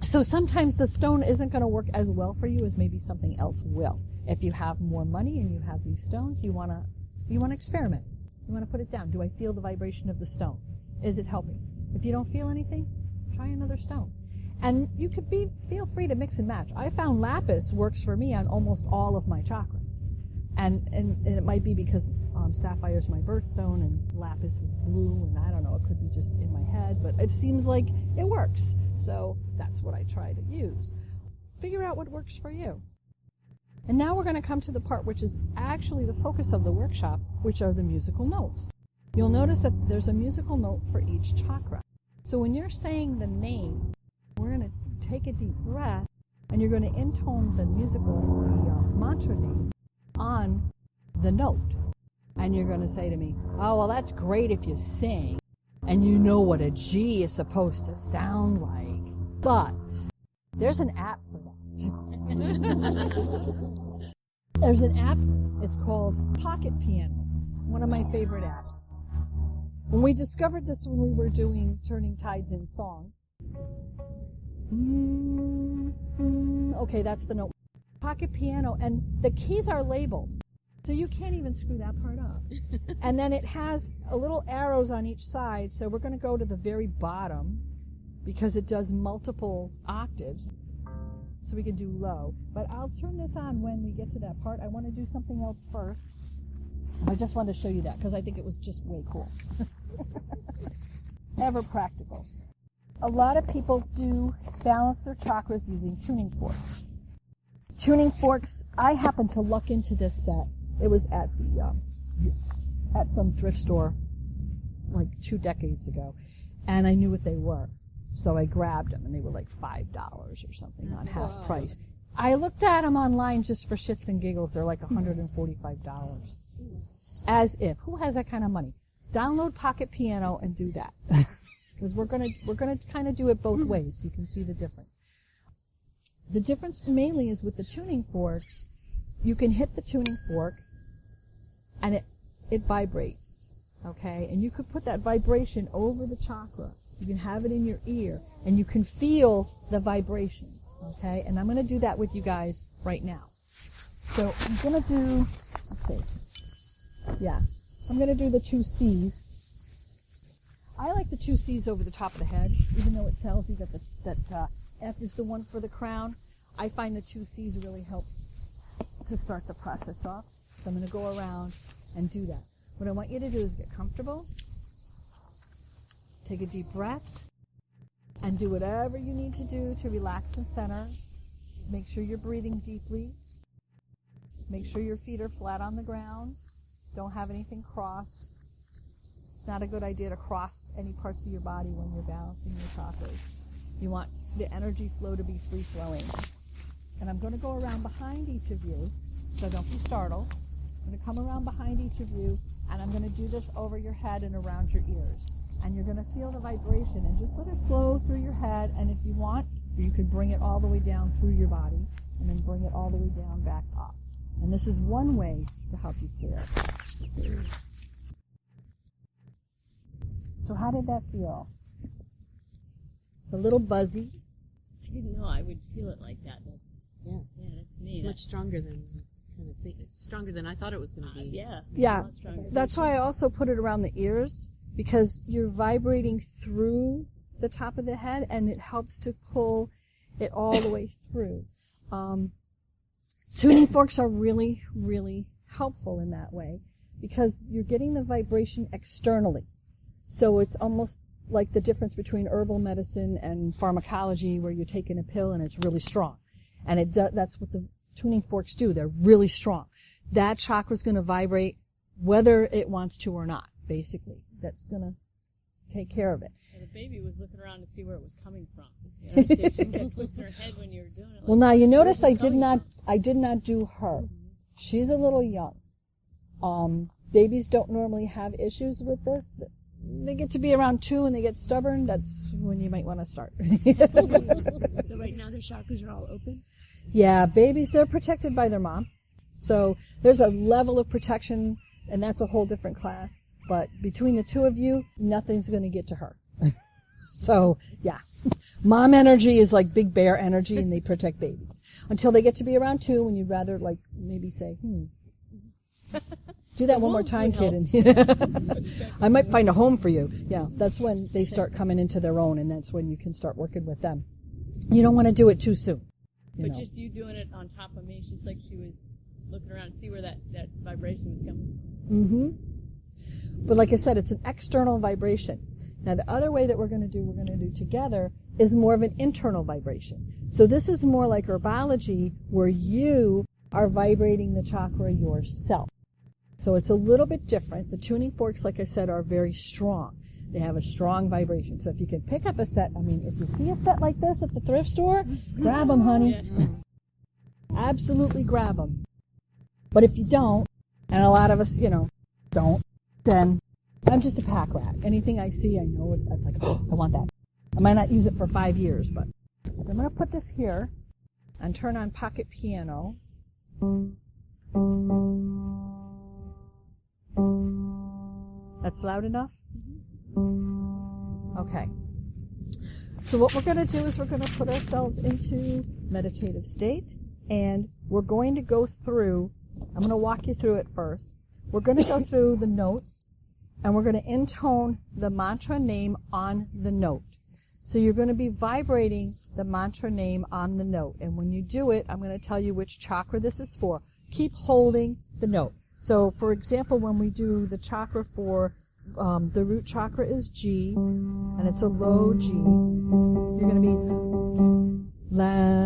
So sometimes the stone isn't going to work as well for you as maybe something else will. If you have more money and you have these stones, you want to experiment. You want to put it down. Do I feel the vibration of the stone? Is it helping? If you don't feel anything, try another stone. And you could feel free to mix and match. I found lapis works for me on almost all of my chakras. And it might be because sapphire is my birthstone and lapis is blue, and I don't know, it could be just in my head, but it seems like it works. So that's what I try to use. Figure out what works for you. And now we're going to come to the part which is actually the focus of the workshop, which are the musical notes. You'll notice that there's a musical note for each chakra. So when you're saying the name, we're going to take a deep breath, and you're going to intone the mantra name on the note. And you're going to say to me, oh, well, that's great if you sing, and you know what a G is supposed to sound like. But there's an app for that. There's an app, it's called Pocket Piano, one of my favorite apps. When we discovered this when we were doing Turning Tides in Song, okay, that's the note. Pocket Piano, and the keys are labeled, so you can't even screw that part up. And then it has a little arrows on each side, so we're going to go to the very bottom because it does multiple octaves, so we can do low. But I'll turn this on when we get to that part. I want to do something else first. I just wanted to show you that because I think it was just way cool. Ever practical. A lot of people do balance their chakras using tuning forks. Tuning forks, I happened to luck into this set. It was at some thrift store like 2 decades ago, and I knew what they were. So I grabbed them, and they were like $5 or something on half price. I looked at them online just for shits and giggles. They're like $145. As if. Who has that kind of money? Download Pocket Piano and do that. Because we're gonna kind of do it both ways. You can see the difference. The difference mainly is with the tuning forks. You can hit the tuning fork, and it vibrates. Okay, and you could put that vibration over the chakra. You can have it in your ear, and you can feel the vibration. Okay, and I'm going to do that with you guys right now. So I'm going to do, I'm going to do the 2 C's. I like the 2 C's over the top of the head, even though it tells you that F is the one for the crown. I find the 2 C's really help to start the process off. So I'm going to go around and do that. What I want you to do is get comfortable, take a deep breath, and do whatever you need to do to relax and center. Make sure you're breathing deeply. Make sure your feet are flat on the ground. Don't have anything crossed. It's not a good idea to cross any parts of your body when you're balancing your chakras. You want the energy flow to be free-flowing. And I'm going to go around behind each of you, so don't be startled. I'm going to come around behind each of you, and I'm going to do this over your head and around your ears. And you're going to feel the vibration, and just let it flow through your head. And if you want, you can bring it all the way down through your body, and then bring it all the way down back up. And this is one way to help you clear. So how did that feel? It's a little buzzy. I didn't know I would feel it like that. That's neat. Much stronger than stronger than I thought it was going to be. Yeah. That's why I also put it around the ears, because you're vibrating through the top of the head, and it helps to pull it all the way through. Tuning forks are really, really helpful in that way, because you're getting the vibration externally. So it's almost like the difference between herbal medicine and pharmacology, where you're taking a pill and it's really strong. And that's what the tuning forks do. They're really strong. That chakra's going to vibrate whether it wants to or not, basically. That's going to take care of it. Well, the baby was looking around to see where it was coming from. You know, see if she kept twisting her head when you were doing it. Well, now you notice I did not do her. She's a little young. Babies don't normally have issues with this. They get to be around 2 and they get stubborn. That's when you might want to start. So right now their chakras are all open? Yeah, babies, they're protected by their mom. So there's a level of protection, and that's a whole different class. But between the two of you, nothing's going to get to her. So, yeah. Mom energy is like big bear energy, and they protect babies. Until they get to be around 2, when you'd rather, like, maybe say, do that one more time, kid. And I might find a home for you. Yeah, that's when they start coming into their own, and that's when you can start working with them. You don't want to do it too soon. But just you doing it on top of me, she's like she was looking around to see where that vibration was coming from. Mm-hmm. But like I said, it's an external vibration. Now, the other way that we're going to do together is more of an internal vibration. So this is more like herbology, where you are vibrating the chakra yourself. So it's a little bit different. The tuning forks, like I said, are very strong. They have a strong vibration. So if you can pick up a set, I mean, if you see a set like this at the thrift store, grab them, honey. Yeah. Absolutely grab them. But if you don't, and a lot of us, don't, then I'm just a pack rat. Anything I see, I know it's like, oh, I want that. I might not use it for 5 years, but. So I'm going to put this here and turn on pocket piano. That's loud enough? Okay. So what we're going to do is we're going to put ourselves into meditative state, and we're going to go through, I'm going to walk you through it first. We're going to go through the notes, and we're going to intone the mantra name on the note. So you're going to be vibrating the mantra name on the note, and when you do it, I'm going to tell you which chakra this is for. Keep holding the note. So, for example, when we do the chakra for the root chakra is G, and it's a low G. You're going to be Lam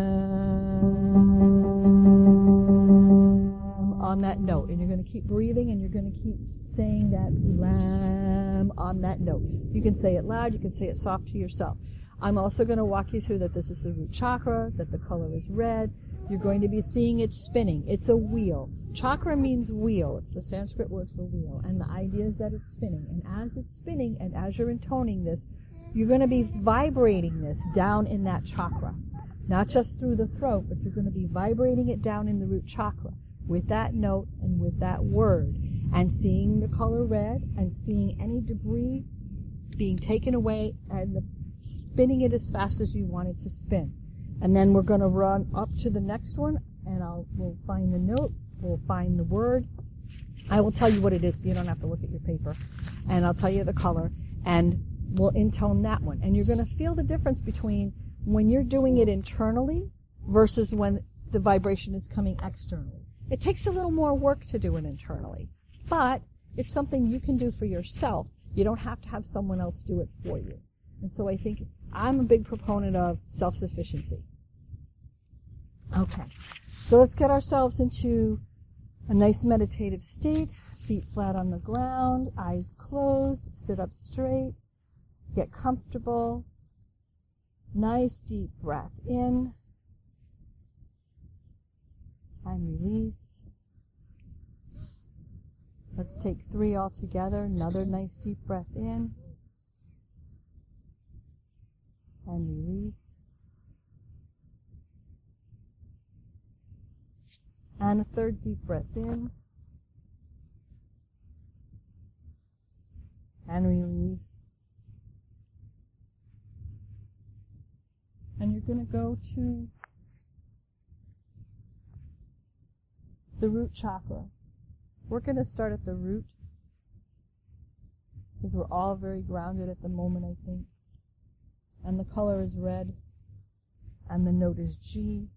on that note, and you're going to keep breathing, and you're going to keep saying that Lam on that note. You can say it loud, you can say it soft to yourself. I'm also going to walk you through that this is the root chakra, that the color is red. You're going to be seeing it spinning. It's a wheel. Chakra means wheel. It's the Sanskrit word for wheel. And the idea is that it's spinning. And as it's spinning, and as you're intoning this, you're going to be vibrating this down in that chakra. Not just through the throat, but you're going to be vibrating it down in the root chakra with that note and with that word. And seeing the color red, and seeing any debris being taken away, and spinning it as fast as you want it to spin. And then we're going to run up to the next one, and we'll find the note, we'll find the word. I will tell you what it is, so you don't have to look at your paper. And I'll tell you the color, and we'll intone that one. And you're going to feel the difference between when you're doing it internally versus when the vibration is coming externally. It takes a little more work to do it internally, but it's something you can do for yourself. You don't have to have someone else do it for you. And so I think I'm a big proponent of self-sufficiency. Okay, so let's get ourselves into a nice meditative state. Feet flat on the ground, eyes closed, sit up straight, get comfortable. Nice deep breath in and release. Let's take 3 all together. Another nice deep breath in and release. And a 3rd deep breath in and release. And you're going to go to the root chakra. We're going to start at the root because we're all very grounded at the moment, I think. And the color is red, and the note is G,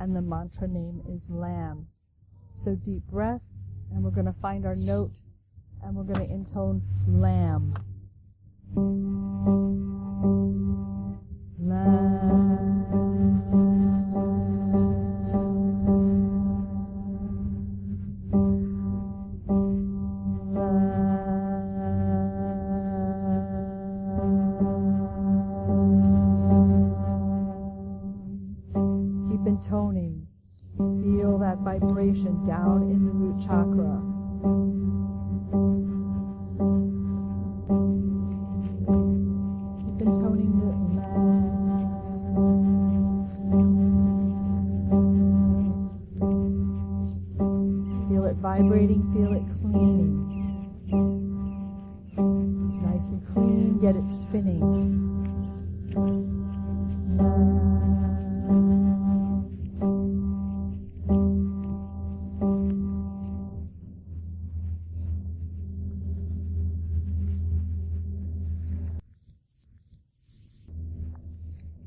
and the mantra name is Lam. So deep breath, and we're going to find our note, and we're going to intone Lam. Keep intoning. Feel that vibration down in the root chakra. Keep intoning the clean, yet it's spinning.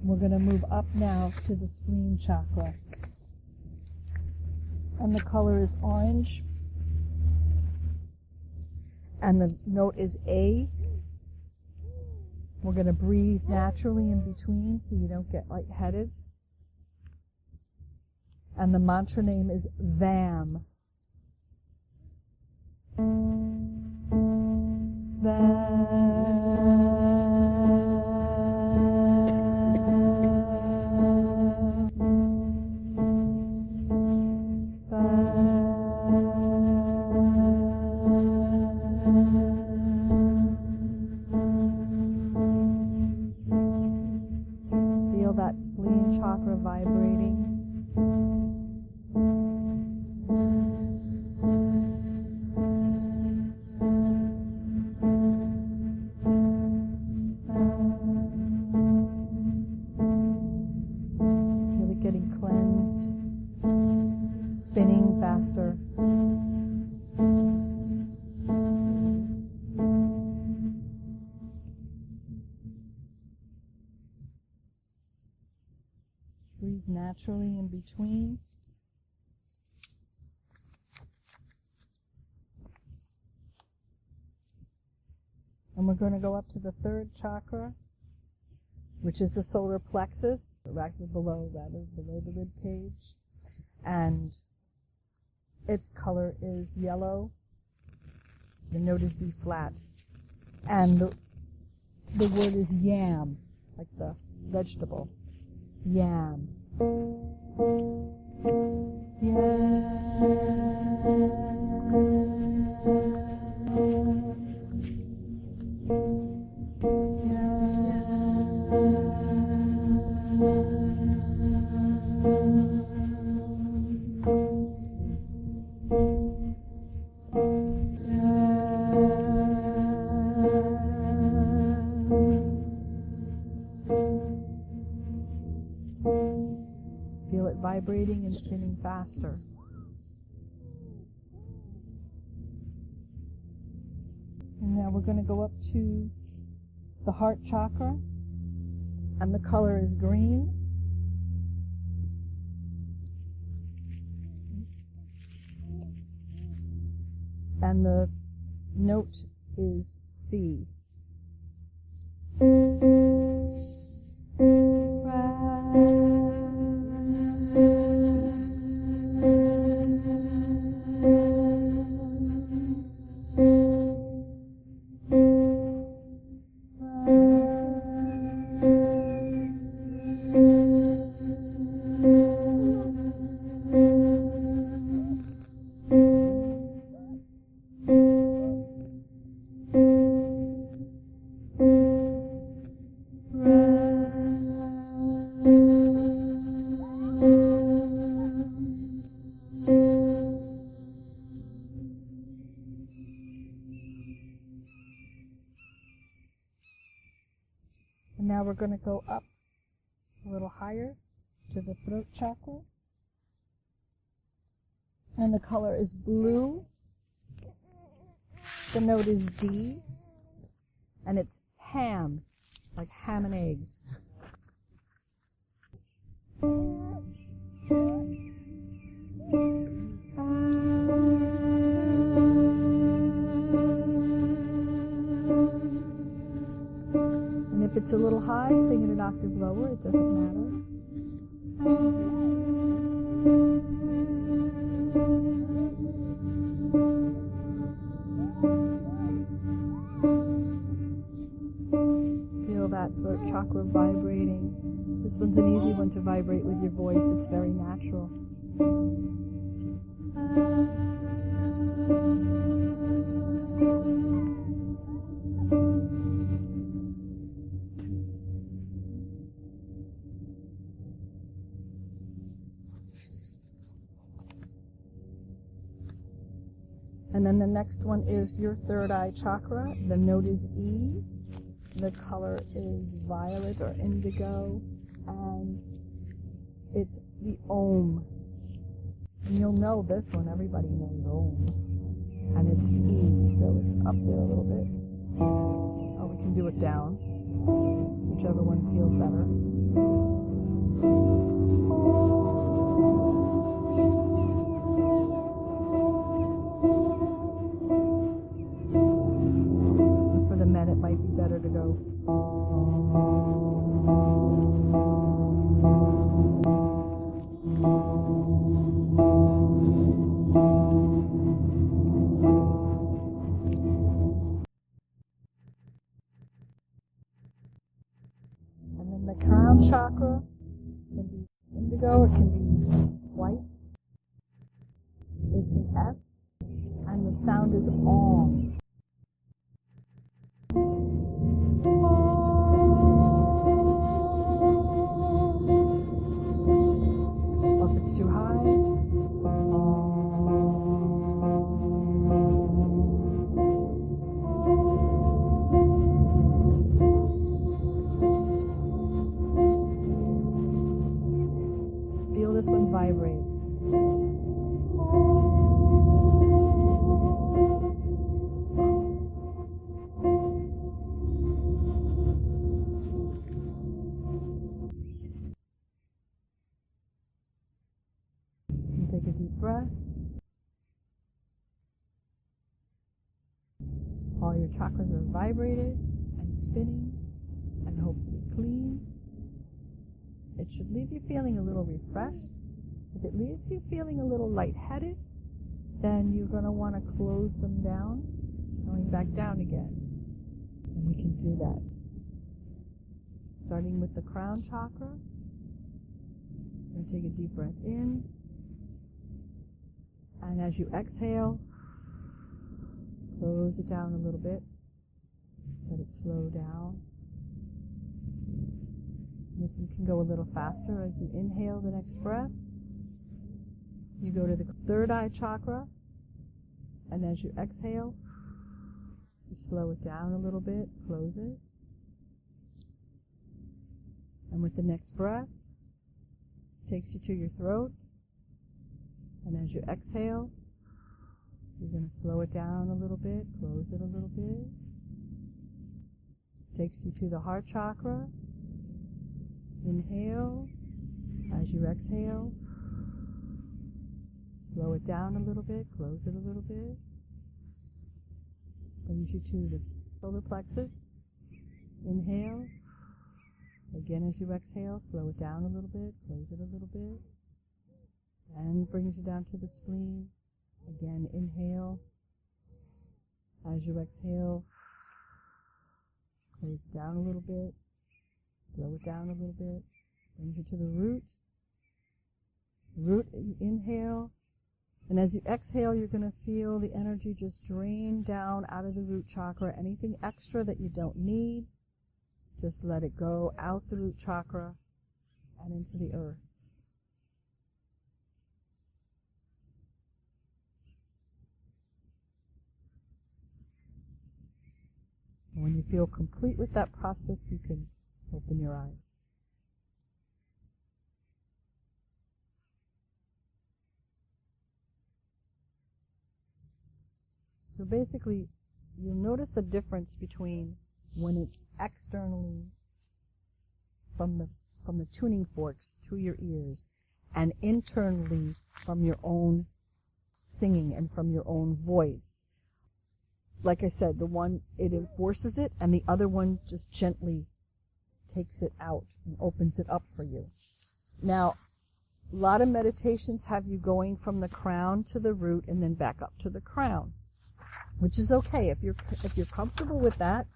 We're going to move up now to the spleen chakra. And the color is orange. And the note is A. We're going to breathe naturally in between so you don't get lightheaded. And the mantra name is VAM. Feel that spleen chakra vibrating. Feel it getting cleansed, spinning faster. Breathe naturally in between. And we're going to go up to the third chakra, which is the solar plexus, below the rib cage. And its color is yellow. The note is B flat. And the word is yam, like the vegetable. Yam. Feel it vibrating and spinning faster. And now we're going to go up to the heart chakra, and the color is green. And the note is C. And now we're going to go up a little higher to the throat chakra. And the color is blue. The note is D. And it's ham, like ham and eggs. And if it's a little high, sing it an octave lower. It doesn't matter. Feel that throat chakra vibrating. This one's an easy one to vibrate with your voice. It's very natural. And then the next one is your third eye chakra. The note is E. the color is violet or indigo, and it's the Om. And you'll know this one, everybody knows Om. And it's E, so it's up there a little bit. Or we can do it down, whichever one feels better. For the men, it might be better to go. And then the crown chakra can be indigo, it can be white. It's an F, and the sound is Om. Or if it's too high, feel this one vibrate. Take a deep breath. All your chakras are vibrated and spinning and hopefully clean. It should leave you feeling a little refreshed. If it leaves you feeling a little lightheaded, then you're going to want to close them down, going back down again. And we can do that. Starting with the crown chakra. You're going to take a deep breath in. And as you exhale, close it down a little bit. Let it slow down. This one can go a little faster as you inhale the next breath. You go to the third eye chakra, and as you exhale, you slow it down a little bit, close it. And with the next breath, takes you to your throat. And as you exhale, you're going to slow it down a little bit, close it a little bit. Takes you to the heart chakra. Inhale. As you exhale, slow it down a little bit, close it a little bit. Brings you to the solar plexus. Inhale. Again, as you exhale, slow it down a little bit, close it a little bit. And brings you down to the spleen. Again, inhale. As you exhale, close it down a little bit. Slow it down a little bit. Brings you to the root. Root, you inhale. And as you exhale, you're going to feel the energy just drain down out of the root chakra. Anything extra that you don't need, just let it go out the root chakra and into the earth. When you feel complete with that process, you can open your eyes. So basically, you'll notice the difference between when it's externally from the tuning forks to your ears and internally from your own singing and from your own voice. Like I said, the one, it enforces it, and the other one just gently takes it out and opens it up for you. Now, a lot of meditations have you going from the crown to the root and then back up to the crown, which is okay. If you're comfortable with that,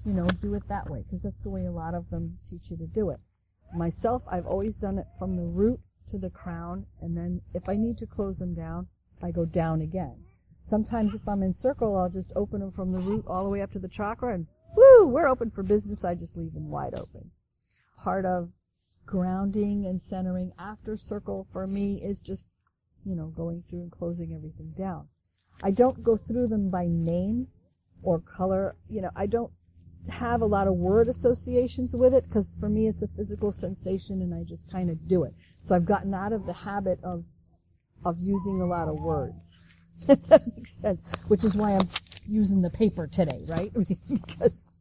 do it that way, because that's the way a lot of them teach you to do it. Myself, I've always done it from the root to the crown, and then if I need to close them down, I go down again. Sometimes if I'm in circle, I'll just open them from the root all the way up to the chakra, and woo, we're open for business. I just leave them wide open. Part of grounding and centering after circle for me is just, going through and closing everything down. I don't go through them by name or color. I don't have a lot of word associations with it, because for me it's a physical sensation and I just kind of do it. So I've gotten out of the habit of using a lot of words. If that makes sense. Which is why I'm using the paper today, right? Because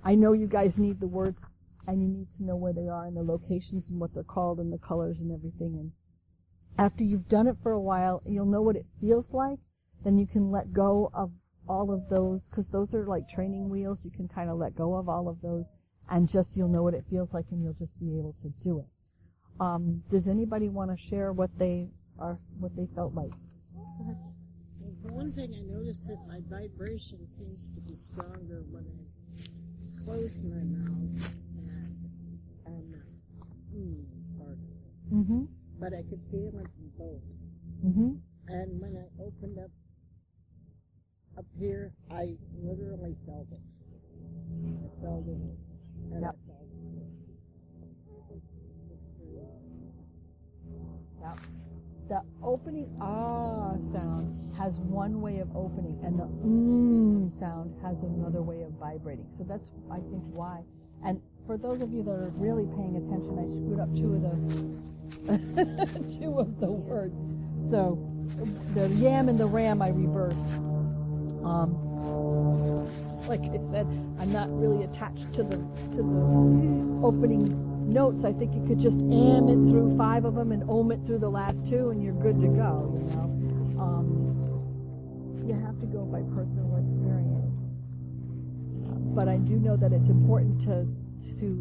I know you guys need the words and you need to know where they are and the locations and what they're called and the colors and everything. And after you've done it for a while, you'll know what it feels like. Then you can let go of all of those, because those are like training wheels. You can kind of let go of all of those and just you'll know what it feels like and you'll just be able to do it. Does anybody want to share what they felt like? Well, for one thing, I noticed that my vibration seems to be stronger when I close my mouth and part of it. Mm-hmm. But I could feel it in both. Mm-hmm. And when I opened up here, I literally felt it. I felt it, and Yep. I felt it. Yep. The opening sound has one way of opening, and the sound has another way of vibrating. So that's, I think, why. And for those of you that are really paying attention, I screwed up two of the words. So the yam and the ram I reversed. Like I said, I'm not really attached to the opening notes. I think you could just am it through 5 of them and ohm it through the last 2 and you're good to go, you know. You have to go by personal experience. But I do know that it's important to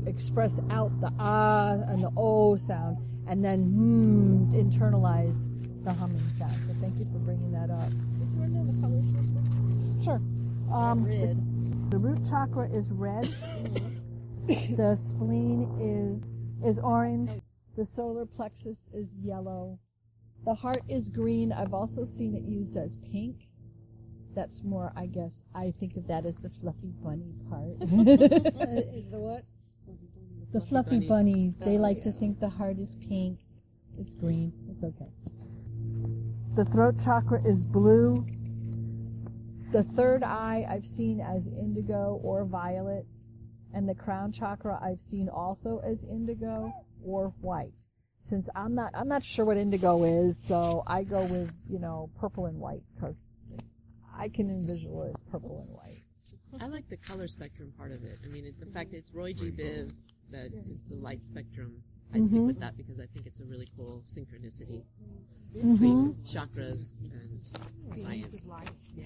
express out the and the o sound and then internalize the humming sound. So thank you for bringing that up. Did you want to know the colors real quick? Sure. Red. The root chakra is red. The spleen is orange. The solar plexus is yellow. The heart is green. I've also seen it used as pink. That's more, I guess, I think of that as the fluffy bunny part. Is the what? The fluffy bunny. They like to think the heart is pink. It's green. It's okay. The throat chakra is blue. The third eye I've seen as indigo or violet. And the crown chakra I've seen also as indigo or white. Since I'm not sure what indigo is, so I go with, purple and white, because I can visualize purple and white. I like the color spectrum part of it. I mean, the fact that it's Roy G. Biv that is the light spectrum. I stick with that because I think it's a really cool synchronicity between chakras and science. Yeah.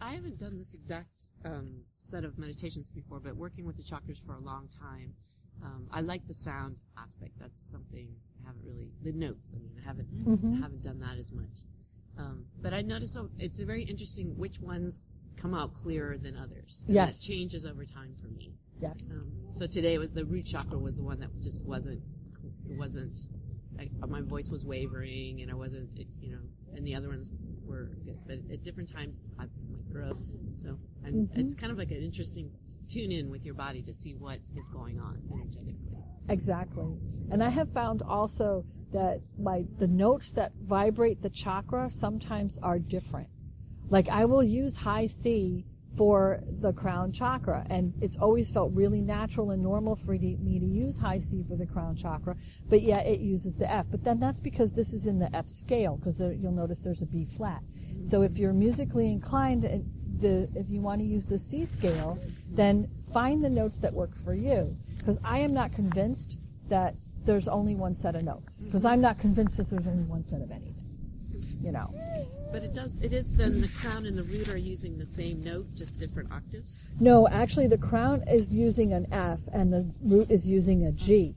I haven't done this exact set of meditations before, but working with the chakras for a long time, I like the sound aspect. That's something I haven't really, the notes, I mean, I haven't done that as much. But I noticed it's a very interesting which ones come out clearer than others. And Yes. that changes over time for me. Yes. So today the root chakra was the one that just wasn't, my voice was wavering and I wasn't, and the other ones were good. But at different times, my throat. So it's kind of like an interesting tune in with your body to see what is going on energetically. Exactly. And I have found also that the notes that vibrate the chakra sometimes are different. Like I will use high C for the crown chakra, and it's always felt really natural and normal for me to use high C for the crown chakra, but yeah, it uses the F. But then that's because this is in the F scale, because you'll notice there's a B flat. So if you're musically inclined, if you want to use the C scale, then find the notes that work for you. Because I am not convinced that there's only one set of notes. Because I'm not convinced that there's only one set of anything. But it is then the crown and the root are using the same note, just different octaves? No, actually the crown is using an F and the root is using a G.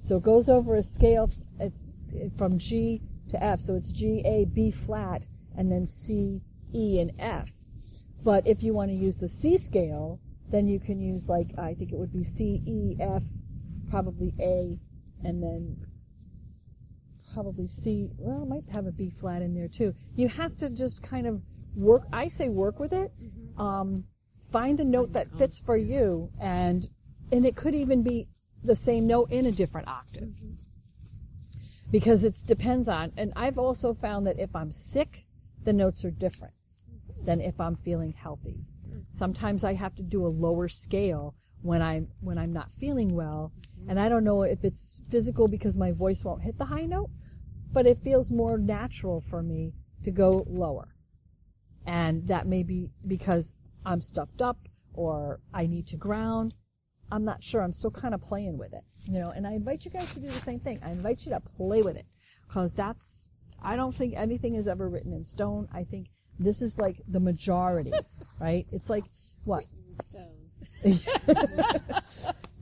So it goes over a scale, it's from G to F, so it's G, A, B flat, and then C, E, and F. But if you want to use the C scale, then you can use I think it would be C, E, F, probably A, and then probably C, well, it might have a B flat in there too. You have to just kind of work with it. Find a note that fits for you, and it could even be the same note in a different octave. Because it depends on, and I've also found that if I'm sick, the notes are different than if I'm feeling healthy. Sometimes I have to do a lower scale when I'm not feeling well. And I don't know if it's physical because my voice won't hit the high note, but it feels more natural for me to go lower. And that may be because I'm stuffed up or I need to ground. I'm not sure. I'm still kind of playing with it, and I invite you guys to do the same thing. I invite you to play with it, because I don't think anything is ever written in stone. I think this is like the majority, right? It's like, what? It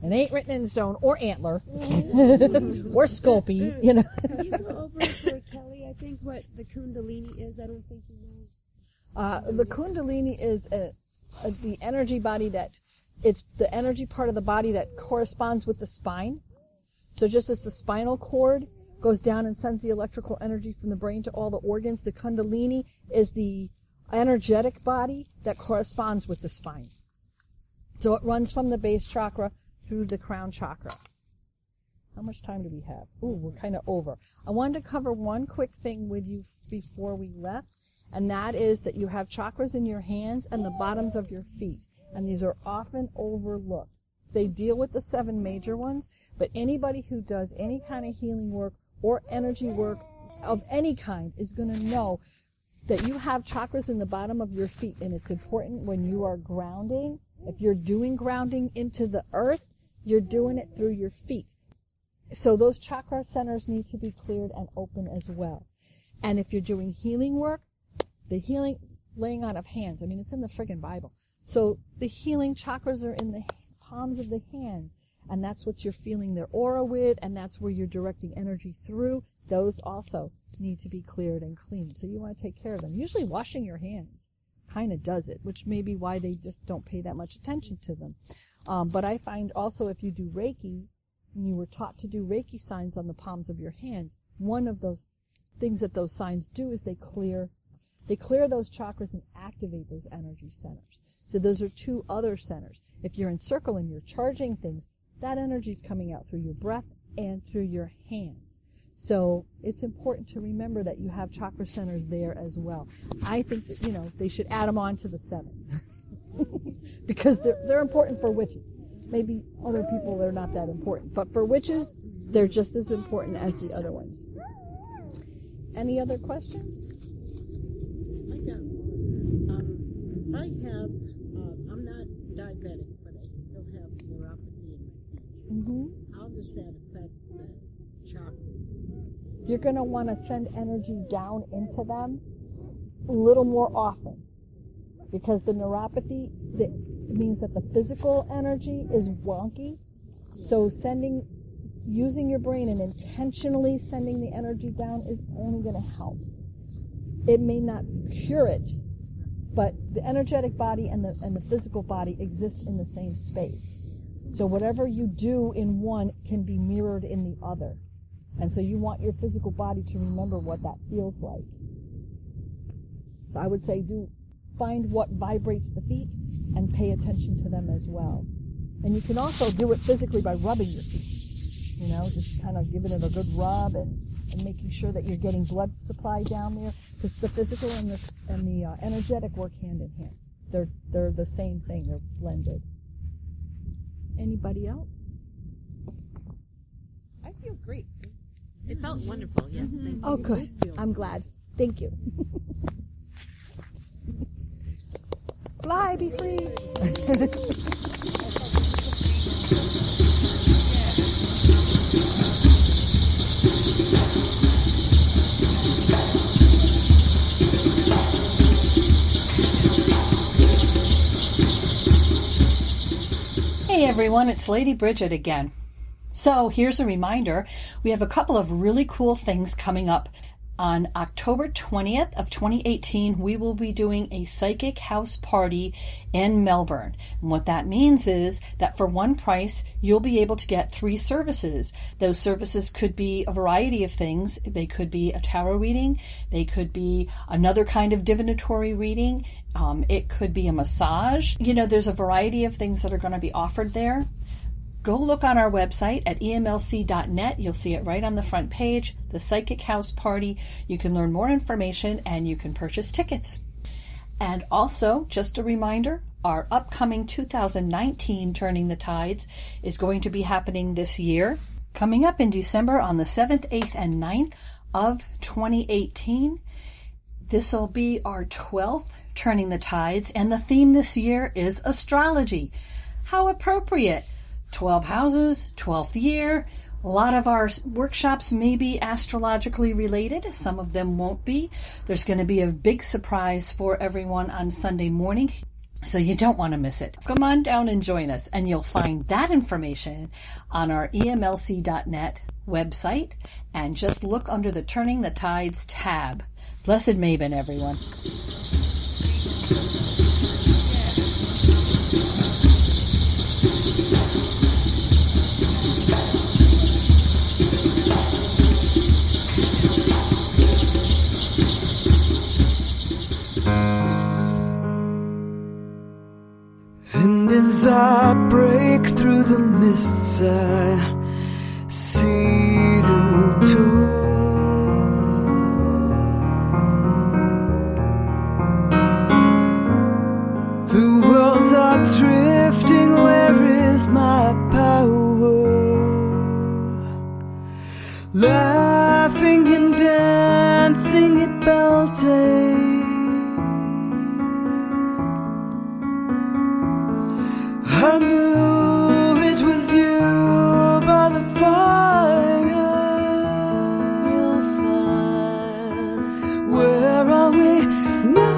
ain't written in stone or antler or Sculpey, Can you go over for Kelly, I think, what the Kundalini is? I don't think you know. The Kundalini is the energy body it's the energy part of the body that corresponds with the spine. So just as the spinal cord goes down and sends the electrical energy from the brain to all the organs, the Kundalini is the energetic body that corresponds with the spine. So it runs from the base chakra through the crown chakra. How much time do we have? Ooh, we're kind of over. I wanted to cover one quick thing with you before we left, and that is that you have chakras in your hands and the bottoms of your feet. And these are often overlooked. They deal with the 7 major ones, but anybody who does any kind of healing work or energy work of any kind is going to know that you have chakras in the bottom of your feet, and it's important when you are grounding. If you're doing grounding into the earth, you're doing it through your feet. So those chakra centers need to be cleared and open as well. And if you're doing healing work, the healing, laying on of hands, it's in the friggin' Bible. So the healing chakras are in the palms of the hands, and that's what you're feeling their aura with, and that's where you're directing energy through. Those also need to be cleared and cleaned. So you want to take care of them. Usually washing your hands kind of does it, which may be why they just don't pay that much attention to them. But I find also if you do Reiki, and you were taught to do Reiki signs on the palms of your hands, one of those things that those signs do is they clear those chakras and activate those energy centers. So those are 2 other centers. If you're in circle and you're charging things, that energy is coming out through your breath and through your hands. So it's important to remember that you have chakra centers there as well. I think that, they should add them on to the 7 because they're important for witches. Maybe other people, they're not that important. But for witches, they're just as important as the other ones. Any other questions? I got one. I'm not diabetic, but I still have neuropathy in my feet. Mm-hmm. How does that affect the chakras? You're going to want to send energy down into them a little more often, because the neuropathy means that the physical energy is wonky. So using your brain and intentionally sending the energy down is only going to help. It may not cure it, but the energetic body and the physical body exist in the same space. So whatever you do in one can be mirrored in the other. And so you want your physical body to remember what that feels like. So I would say find what vibrates the feet and pay attention to them as well. And you can also do it physically by rubbing your feet. Just kind of giving it a good rub and making sure that you're getting blood supply down there, because the physical and the energetic work hand in hand. They're the same thing. They're blended. Anybody else? I feel great. It felt wonderful. Yes. Thank you. Oh, good. I'm glad. Thank you. Fly, be free. Hey everyone, it's Lady Bridget again. So here's a reminder. We have a couple of really cool things coming up. On October 20th of 2018, we will be doing a psychic house party in Melbourne. And what that means is that for one price, you'll be able to get 3 services. Those services could be a variety of things. They could be a tarot reading. They could be another kind of divinatory reading. It could be a massage. There's a variety of things that are going to be offered there. Go look on our website at emlc.net. You'll see it right on the front page, the Psychic House Party. You can learn more information and you can purchase tickets. And also, just a reminder, our upcoming 2019 Turning the Tides is going to be happening this year. Coming up in December on the 7th, 8th, and 9th of 2018. This will be our 12th Turning the Tides, and the theme this year is astrology. How appropriate! 12 houses, 12th year. A lot of our workshops may be astrologically related. Some of them won't be. There's going to be a big surprise for everyone on Sunday morning, so you don't want to miss it. Come on down and join us, and you'll find that information on our emlc.net website, and just look under the Turning the Tides tab. Blessed Mabon, everyone. And as I break through the mists, I see them too. The worlds are drifting, where is my power? Laughing and dancing at Beltane, I knew it was you by the fire. Where are we now?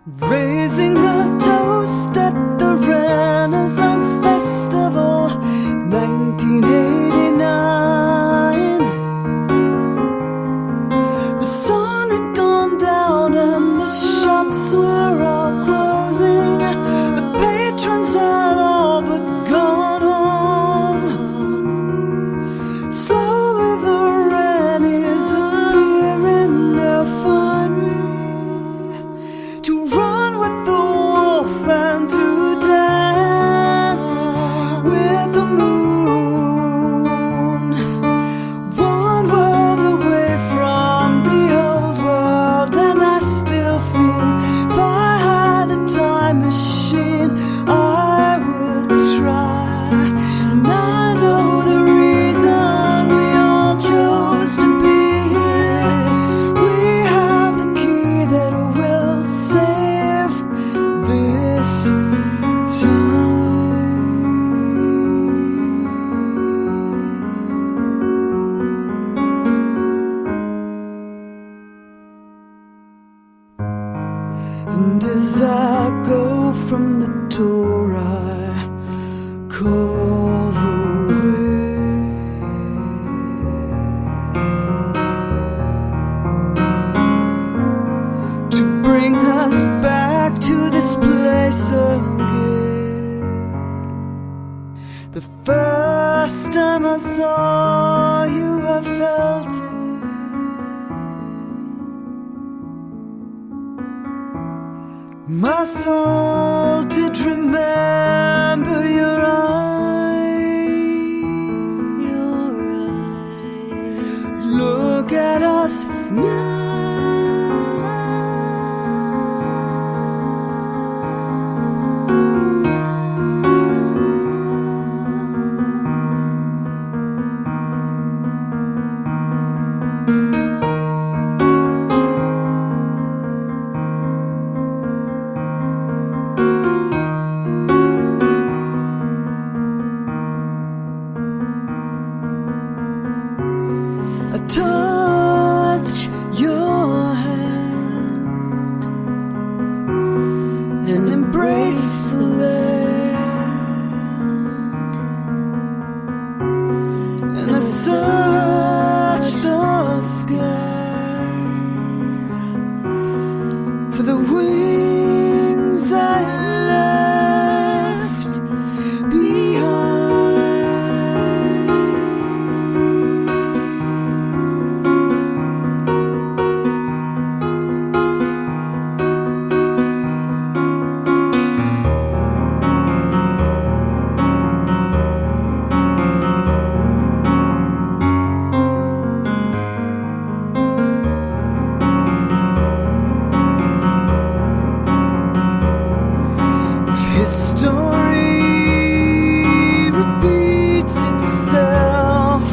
Raising a toast at the Renaissance Festival, 1989. The sun had gone down and the shops were all closing. The patrons had all but gone home. Slowly the Rennies appear in their finery, to run with the wolf and to dance. And as I go from the door, I call the wind to bring us back to this place again. The first time I saw you, I felt it. My soul did remember your eyes. Look at us now. Touch your hand and embrace the land, and I search the sky for the wings I left behind. History repeats itself.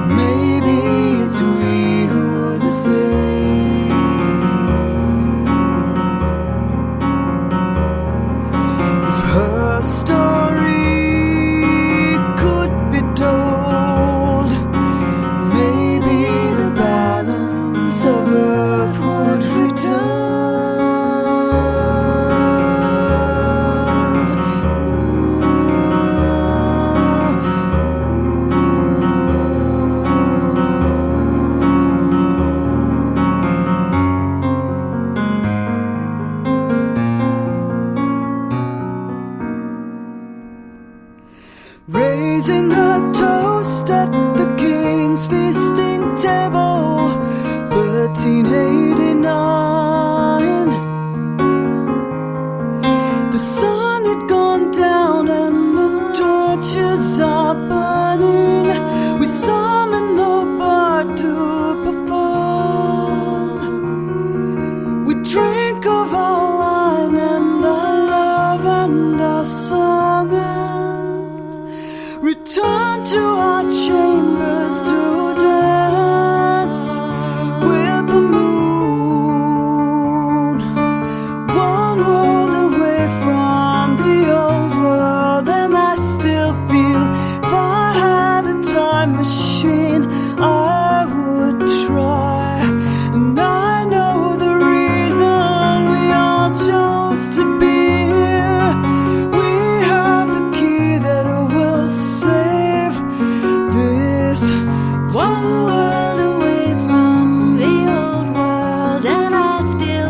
Maybe it's we who are the same. If her story could be told, maybe the balance of earth would return. Raising a toast at the king's feasting table, 1389. The sun had gone down and the torches are burning. We summon the bard to perform. We drink of our wine and our love and our song, return to our chambers to dance with the moon. One world away from the old world, and I still feel if I had a time machine, I would try. And I know the reason we all chose to be here. We have the key that will save this one world away from the old world, and I still